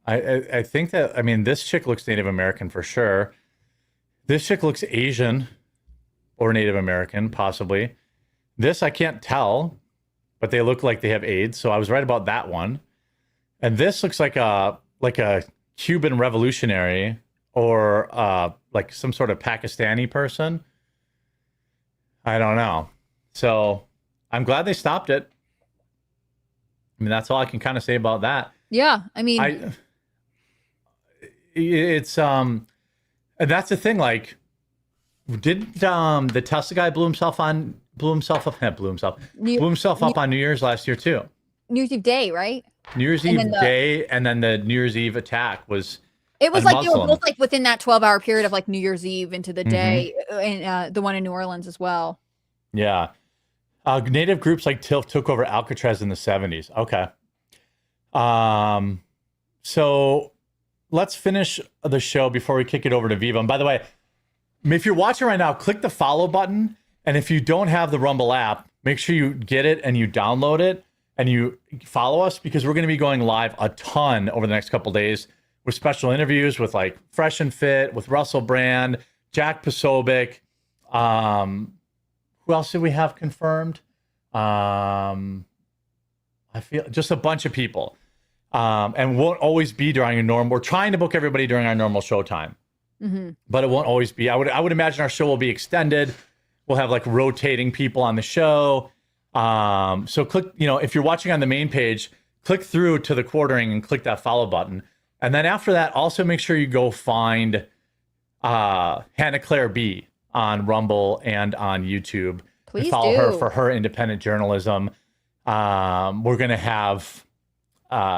I think that, this chick looks Native American for sure. This chick looks Asian or Native American, possibly. This, I can't tell, but they look like they have AIDS. So I was right about that one. And this looks like a Cuban revolutionary or like some sort of Pakistani person. I don't know. So I'm glad they stopped it. That's all I can kind of say about that. Yeah. It's and that's the thing. Like, didn't the Tesla guy blew himself up on New Year's last year too? New Year's Eve Day, right? New Year's Eve Day, and then the New Year's Eve attack was. It was like they were both like within that 12-hour period of like New Year's Eve into the day, and the one in New Orleans as well. Yeah, Native groups like TILF took over Alcatraz in the 70s. Okay, so let's finish the show before we kick it over to Viva. And by the way, if you're watching right now, click the follow button. And if you don't have the Rumble app, make sure you get it and you download it and you follow us, because we're going to be going live a ton over the next couple of days with special interviews with like Fresh and Fit, with Russell Brand, Jack Posobiec. Who else did we have confirmed? I feel just a bunch of people. And won't always be during a normal. We're trying to book everybody during our normal show time, but it won't always be. I would imagine our show will be extended. We'll have like rotating people on the show. So click, if you're watching on the main page, click through to the quartering and click that follow button. And then after that, also make sure you go find Hannah Claire B on Rumble and on YouTube. Please and follow her do. for her independent journalism. We're going to have,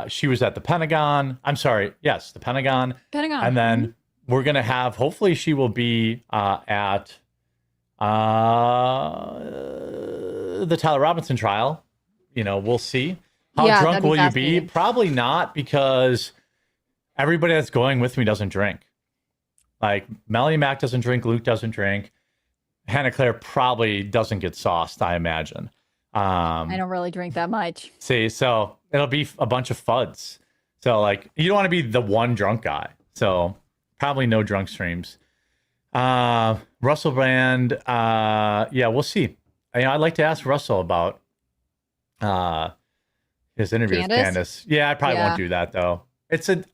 she was at the Pentagon. I'm sorry. Yes, the Pentagon. And then we're going to have, hopefully she will be at the Tyler Robinson trial. We'll see. How drunk will you be? Probably not, because everybody that's going with me doesn't drink. Like Melanie Mac doesn't drink, Luke doesn't drink. Hannah Claire probably doesn't get sauced, I imagine. I don't really drink that much. See, so it'll be a bunch of fuds. So like, you don't want to be the one drunk guy. So probably no drunk streams. Russell Brand, yeah, we'll see. I'd like to ask Russell about His interview with Candace. Yeah, I probably won't do that though.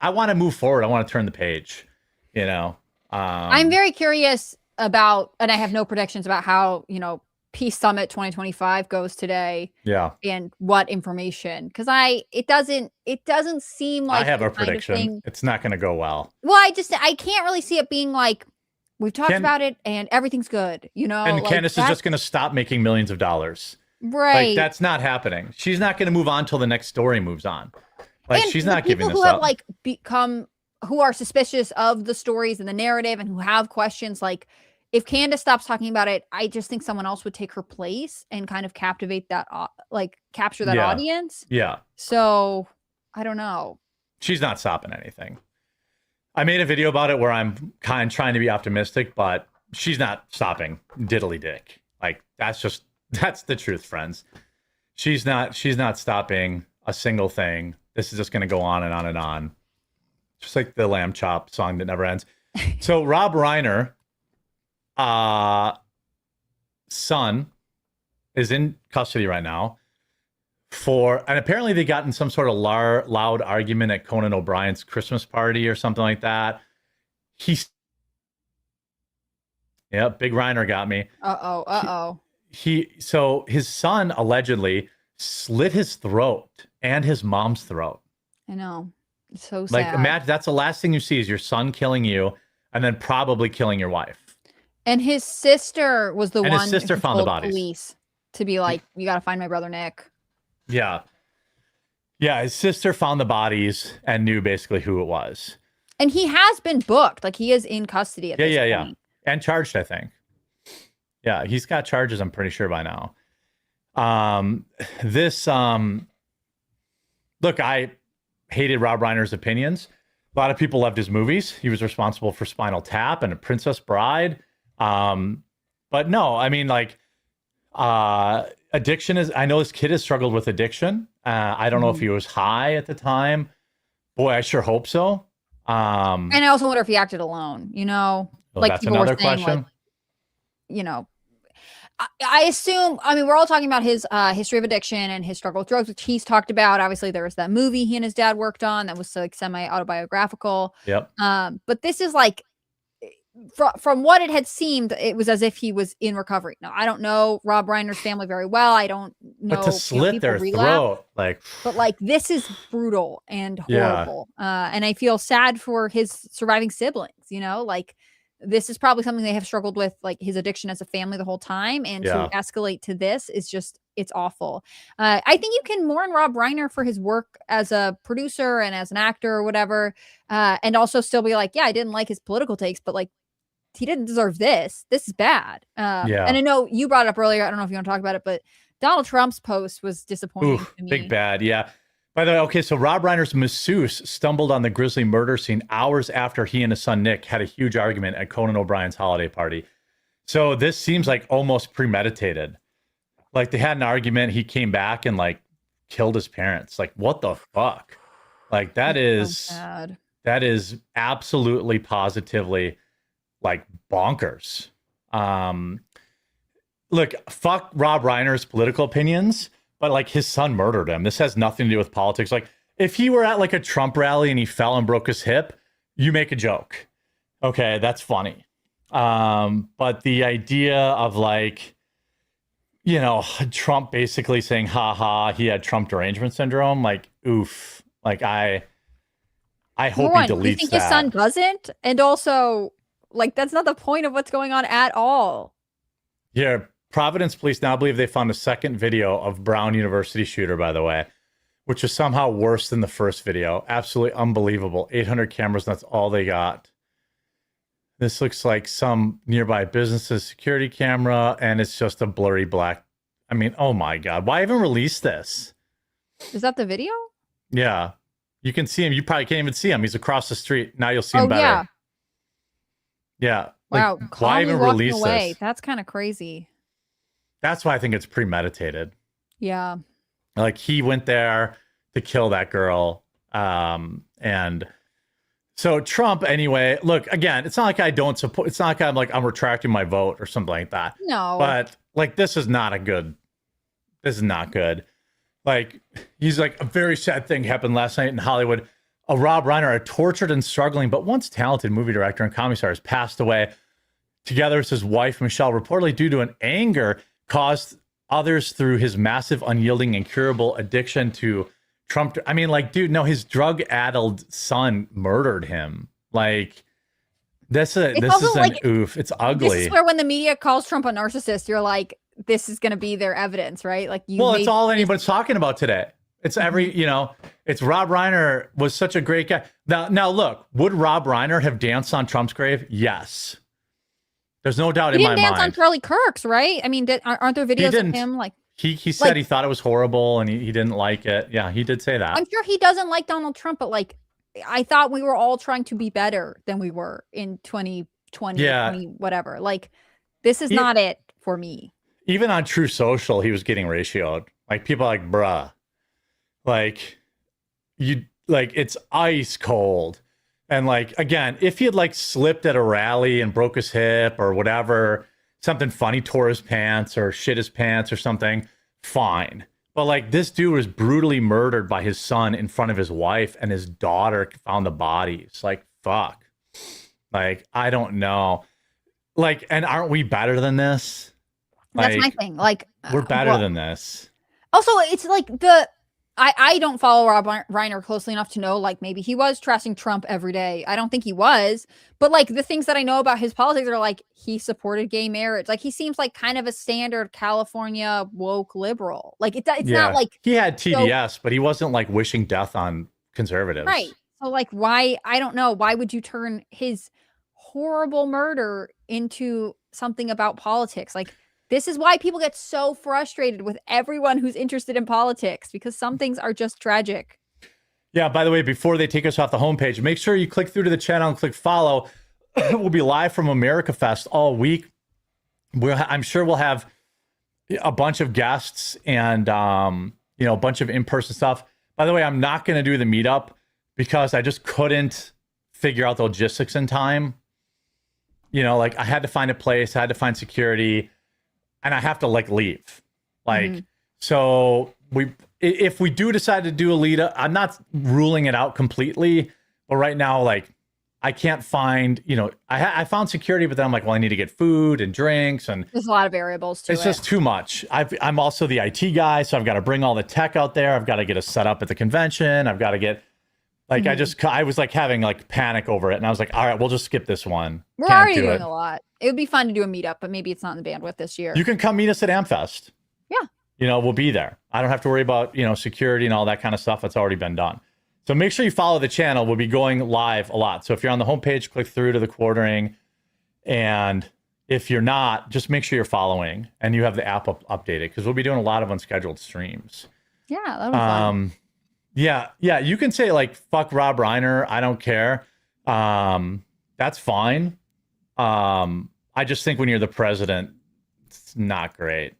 I want to move forward. I want to turn the page. You know. I'm very curious about, and I have no predictions about how, Peace Summit 2025 goes today. Yeah. And what information? Because it doesn't seem like I have a prediction. It's not going to go well. Well, I can't really see it being like, we've talked about it and everything's good, And Candace is just going to stop making millions of dollars. Right. Like, that's not happening. She's not going to move on till the next story moves on. Like, and she's not giving this people who up. have like become, who are suspicious of the stories and the narrative and who have questions, like if Candace stops talking about it, I just think someone else would take her place and kind of captivate that, capture that audience. Yeah. So I don't know. She's not stopping anything. I made a video about it where I'm kind of trying to be optimistic, but she's not stopping diddly dick. Like, that's the truth, friends. She's not stopping a single thing. This is just going to go on and on and on. Just like the Lamb Chop song that never ends. So Rob Reiner, son is in custody right now and apparently they got in some sort of loud argument at Conan O'Brien's Christmas party or something like that. Big Reiner got me. So his son allegedly slit his throat and his mom's throat. I know. It's so sad. Like, imagine that's the last thing you see is your son killing you and then probably killing your wife. And his sister was the one his sister who found the told bodies. Police to be like, you got to find my brother Nick. Yeah. Yeah, his sister found the bodies and knew basically who it was. And he has been booked. Like, he is in custody at this point. Yeah. And charged, I think. Yeah, he's got charges, I'm pretty sure, by now. Look, I hated Rob Reiner's opinions. A lot of people loved his movies. He was responsible for Spinal Tap and A Princess Bride. But no, I mean, like, addiction I know this kid has struggled with addiction. I don't know if he was high at the time. Boy, I sure hope so. And I also wonder if he acted alone, Well, like that's people were another saying, question. Like, I assume, I mean, we're all talking about his history of addiction and his struggle with drugs, which he's talked about. Obviously, there was that movie he and his dad worked on that was like semi-autobiographical. Yep. But this is like, from what it had seemed, it was as if he was in recovery. Now, I don't know Rob Reiner's family very well. I don't know. But to slit their throat, but like, this is brutal and horrible. And I feel sad for his surviving siblings, like, this is probably something they have struggled with, like his addiction as a family the whole time. And to escalate to this is just, it's awful. I think you can mourn Rob Reiner for his work as a producer and as an actor or whatever. And also still be like, yeah, I didn't like his political takes, but like, he didn't deserve this. This is bad. And I know you brought it up earlier. I don't know if you want to talk about it, but Donald Trump's post was disappointing to me. Big bad. Yeah. By the way, okay, so Rob Reiner's masseuse stumbled on the grisly murder scene hours after he and his son Nick had a huge argument at Conan O'Brien's holiday party. So this seems like almost premeditated. Like, they had an argument, he came back and like killed his parents. Like, what the fuck? Like, that is absolutely positively like bonkers. Look, fuck Rob Reiner's political opinions, but like, his son murdered him. This has nothing to do with politics. Like, if he were at like a Trump rally and he fell and broke his hip, you make a joke. Okay, that's funny. But the idea of like, Trump basically saying, ha ha, he had Trump derangement syndrome, like, oof. Like, I hope he deletes you think that. His son doesn't? And also, like, that's not the point of what's going on at all. Yeah, Providence police now believe they found a second video of Brown University shooter, by the way, which is somehow worse than the first video. Absolutely unbelievable. 800 cameras, that's all they got. This looks like some nearby business's security camera, and it's just a blurry black. I mean, oh my God. Why even release this? Is that the video? Yeah. You can see him. You probably can't even see him. He's across the street. Now you'll see him better. Yeah. Wow. Like, why even release this? That's kind of crazy. That's why I think it's premeditated. Yeah. Like, he went there to kill that girl. And so Trump, anyway, look, again, it's not like I don't support, it's not like I'm retracting my vote or something like that. No. But like, this is not good. Like, he's like, a very sad thing happened last night in Hollywood. A Rob Reiner, a tortured and struggling but once talented movie director and comedy star, has passed away. Together with his wife, Michelle, reportedly due to an anger caused others through his massive, unyielding, incurable addiction to Trump. I mean, like, dude, no, his drug-addled son murdered him. Like, this is an oof. It's ugly. This is where when the media calls Trump a narcissist, you're like, this is going to be their evidence, right? Like, it's all anybody's talking about today. It's it's Rob Reiner was such a great guy. Now look, would Rob Reiner have danced on Trump's grave? Yes. There's no doubt in my mind. He didn't dance on Charlie Kirk's, right? I mean, aren't there videos of him like? He said he thought it was horrible and he didn't like it. Yeah, he did say that. I'm sure he doesn't like Donald Trump, but like, I thought we were all trying to be better than we were in 2020, 20, whatever. Like, this is not it for me. Even on True Social, he was getting ratioed. Like, people are like, bruh, like, it's ice cold. And like, again, if he had like slipped at a rally and broke his hip or whatever, something funny, tore his pants or shit his pants or something, fine. But like, this dude was brutally murdered by his son in front of his wife, and his daughter found the bodies. Like, fuck. Like, I don't know. Like, and aren't we better than this? That's my thing. Like, we're better than this. Also, it's like I don't follow Rob Reiner closely enough to know, like, maybe he was trashing Trump every day. I don't think he was. But like, the things that I know about his politics are like, he supported gay marriage. Like, he seems like kind of a standard California woke liberal. Like, it's not like he had TDS, but he wasn't like wishing death on conservatives. Right. So like, why? I don't know. Why would you turn his horrible murder into something about politics? Like, this is why people get so frustrated with everyone who's interested in politics, because some things are just tragic. Yeah, by the way, before they take us off the homepage, make sure you click through to the channel and click follow. We'll be live from America Fest all week. I'm sure we'll have a bunch of guests and a bunch of in-person stuff. By the way, I'm not going to do the meetup because I just couldn't figure out the logistics in time. Like, I had to find a place, I had to find security, and I have to like leave. Like, so if we do decide to do a lead up, I'm not ruling it out completely, but right now, like, I can't find, I found security, but then I'm like, well, I need to get food and drinks, and there's a lot of variables to it. It's just too much. I'm also the IT guy, so I've got to bring all the tech out there. I've got to get us set up at the convention. I've got to get, like, I was like having like panic over it, and I was like, all right, we'll just skip this one. We're already doing a lot. It would be fun to do a meetup, but maybe it's not in the bandwidth this year. You can come meet us at AmFest. Yeah. We'll be there. I don't have to worry about, security and all that kind of stuff. That's already been done. So make sure you follow the channel. We'll be going live a lot. So if you're on the homepage, click through to the quartering. And if you're not, just make sure you're following and you have the app updated, because we'll be doing a lot of unscheduled streams. Yeah, that'll be fun. Yeah. You can say like, fuck Rob Reiner. I don't care. That's fine. I just think when you're the president, it's not great.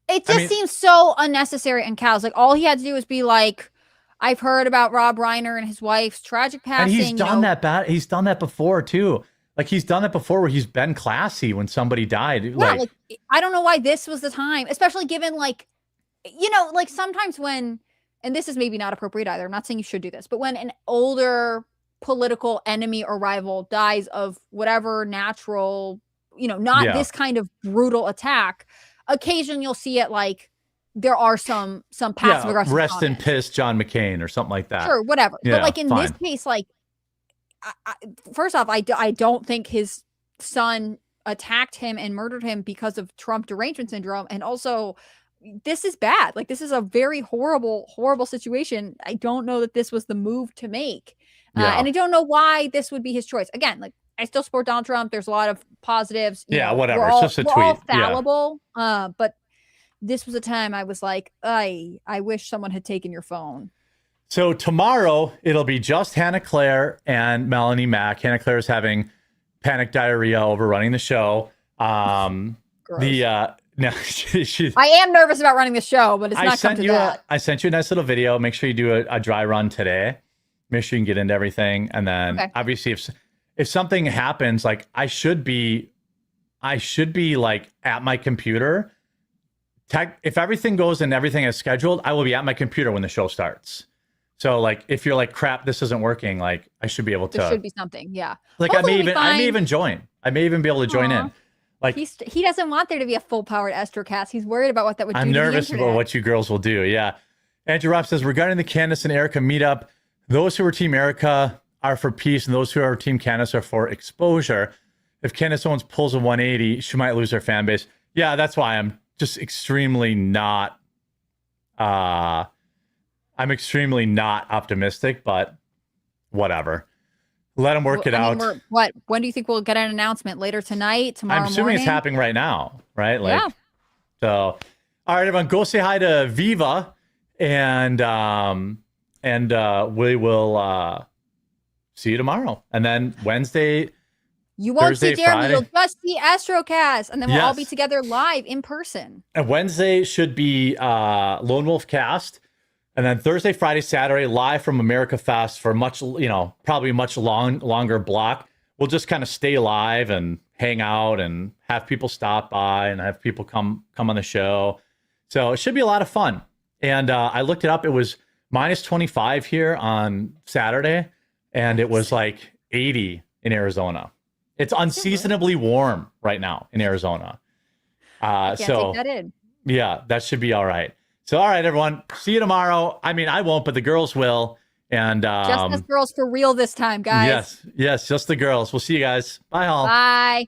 It just seems so unnecessary and callous. Like, all he had to do was be like, I've heard about Rob Reiner and his wife's tragic passing. And he's done that He's done that before too. Like, he's done it before where he's been classy when somebody died. Yeah, like, I don't know why this was the time, especially given like, like sometimes when, and this is maybe not appropriate either, I'm not saying you should do this, but when an older political enemy or rival dies of whatever natural, not this kind of brutal attack, occasionally you'll see it like there are some passive aggressive rest comments. in piss John McCain or something like that. Sure, whatever. Yeah, but like in fine. this case, like, first off, I don't think his son attacked him and murdered him because of Trump derangement syndrome. And also, this is bad. Like, this is a very horrible situation. I don't know that this was the move to make. And I don't know why this would be his choice. Again, like, I still support Donald Trump. There's a lot of positives. Whatever. It's just a tweet. We're all fallible. But this was a time I was like, I wish someone had taken your phone. So tomorrow it'll be just Hannah Claire and Melanie Mack. Hannah Claire is having panic diarrhea over running the show. No, I am nervous about running the show, but it's not come to that. I sent you a nice little video. Make sure you do a dry run today. Make sure you can get into everything, and then obviously if something happens, like, I should be like at my computer if everything goes and everything is scheduled, I will be at my computer when the show starts. So like, if you're like, crap, this isn't working, like I should be able to. There should be something, yeah. Like I may even join. I may even be able to join in. Like he doesn't want there to be a full powered Astrocast. He's worried about what that would do. I'm to nervous the internet. about what you girls will do. Yeah. Andrew Robb says, regarding the Candace and Erika meetup, those who are Team Erika are for peace, and those who are Team Candace are for exposure. If Candace Owens pulls a 180, she might lose her fan base. Yeah, that's why I'm just extremely not. I'm extremely not optimistic, but whatever. Let them work it out. When do you think we'll get an announcement? Later tonight? Tomorrow morning? I'm assuming it's happening right now, right? Like, yeah. So, all right, everyone, go say hi to Viva, and we will see you tomorrow, and then Wednesday. You won't Thursday, see Jeremy. Friday. You'll just see Astrocast, and then we'll all be Yes. together live in person. And Wednesday should be Lone Wolf Cast, and then Thursday, Friday, Saturday live from America Fest for probably much longer block. We'll just kind of stay live and hang out and have people stop by and have people come on the show. So it should be a lot of fun. And I looked it up. It was minus 25 here on Saturday, and it was like 80 in Arizona. It's unseasonably warm right now in Arizona. Can't take that in. Yeah, that should be all right. So, all right, everyone. See you tomorrow. I mean, I won't, but the girls will. And just us girls for real this time, guys. Yes, just the girls. We'll see you guys. Bye, all. Bye.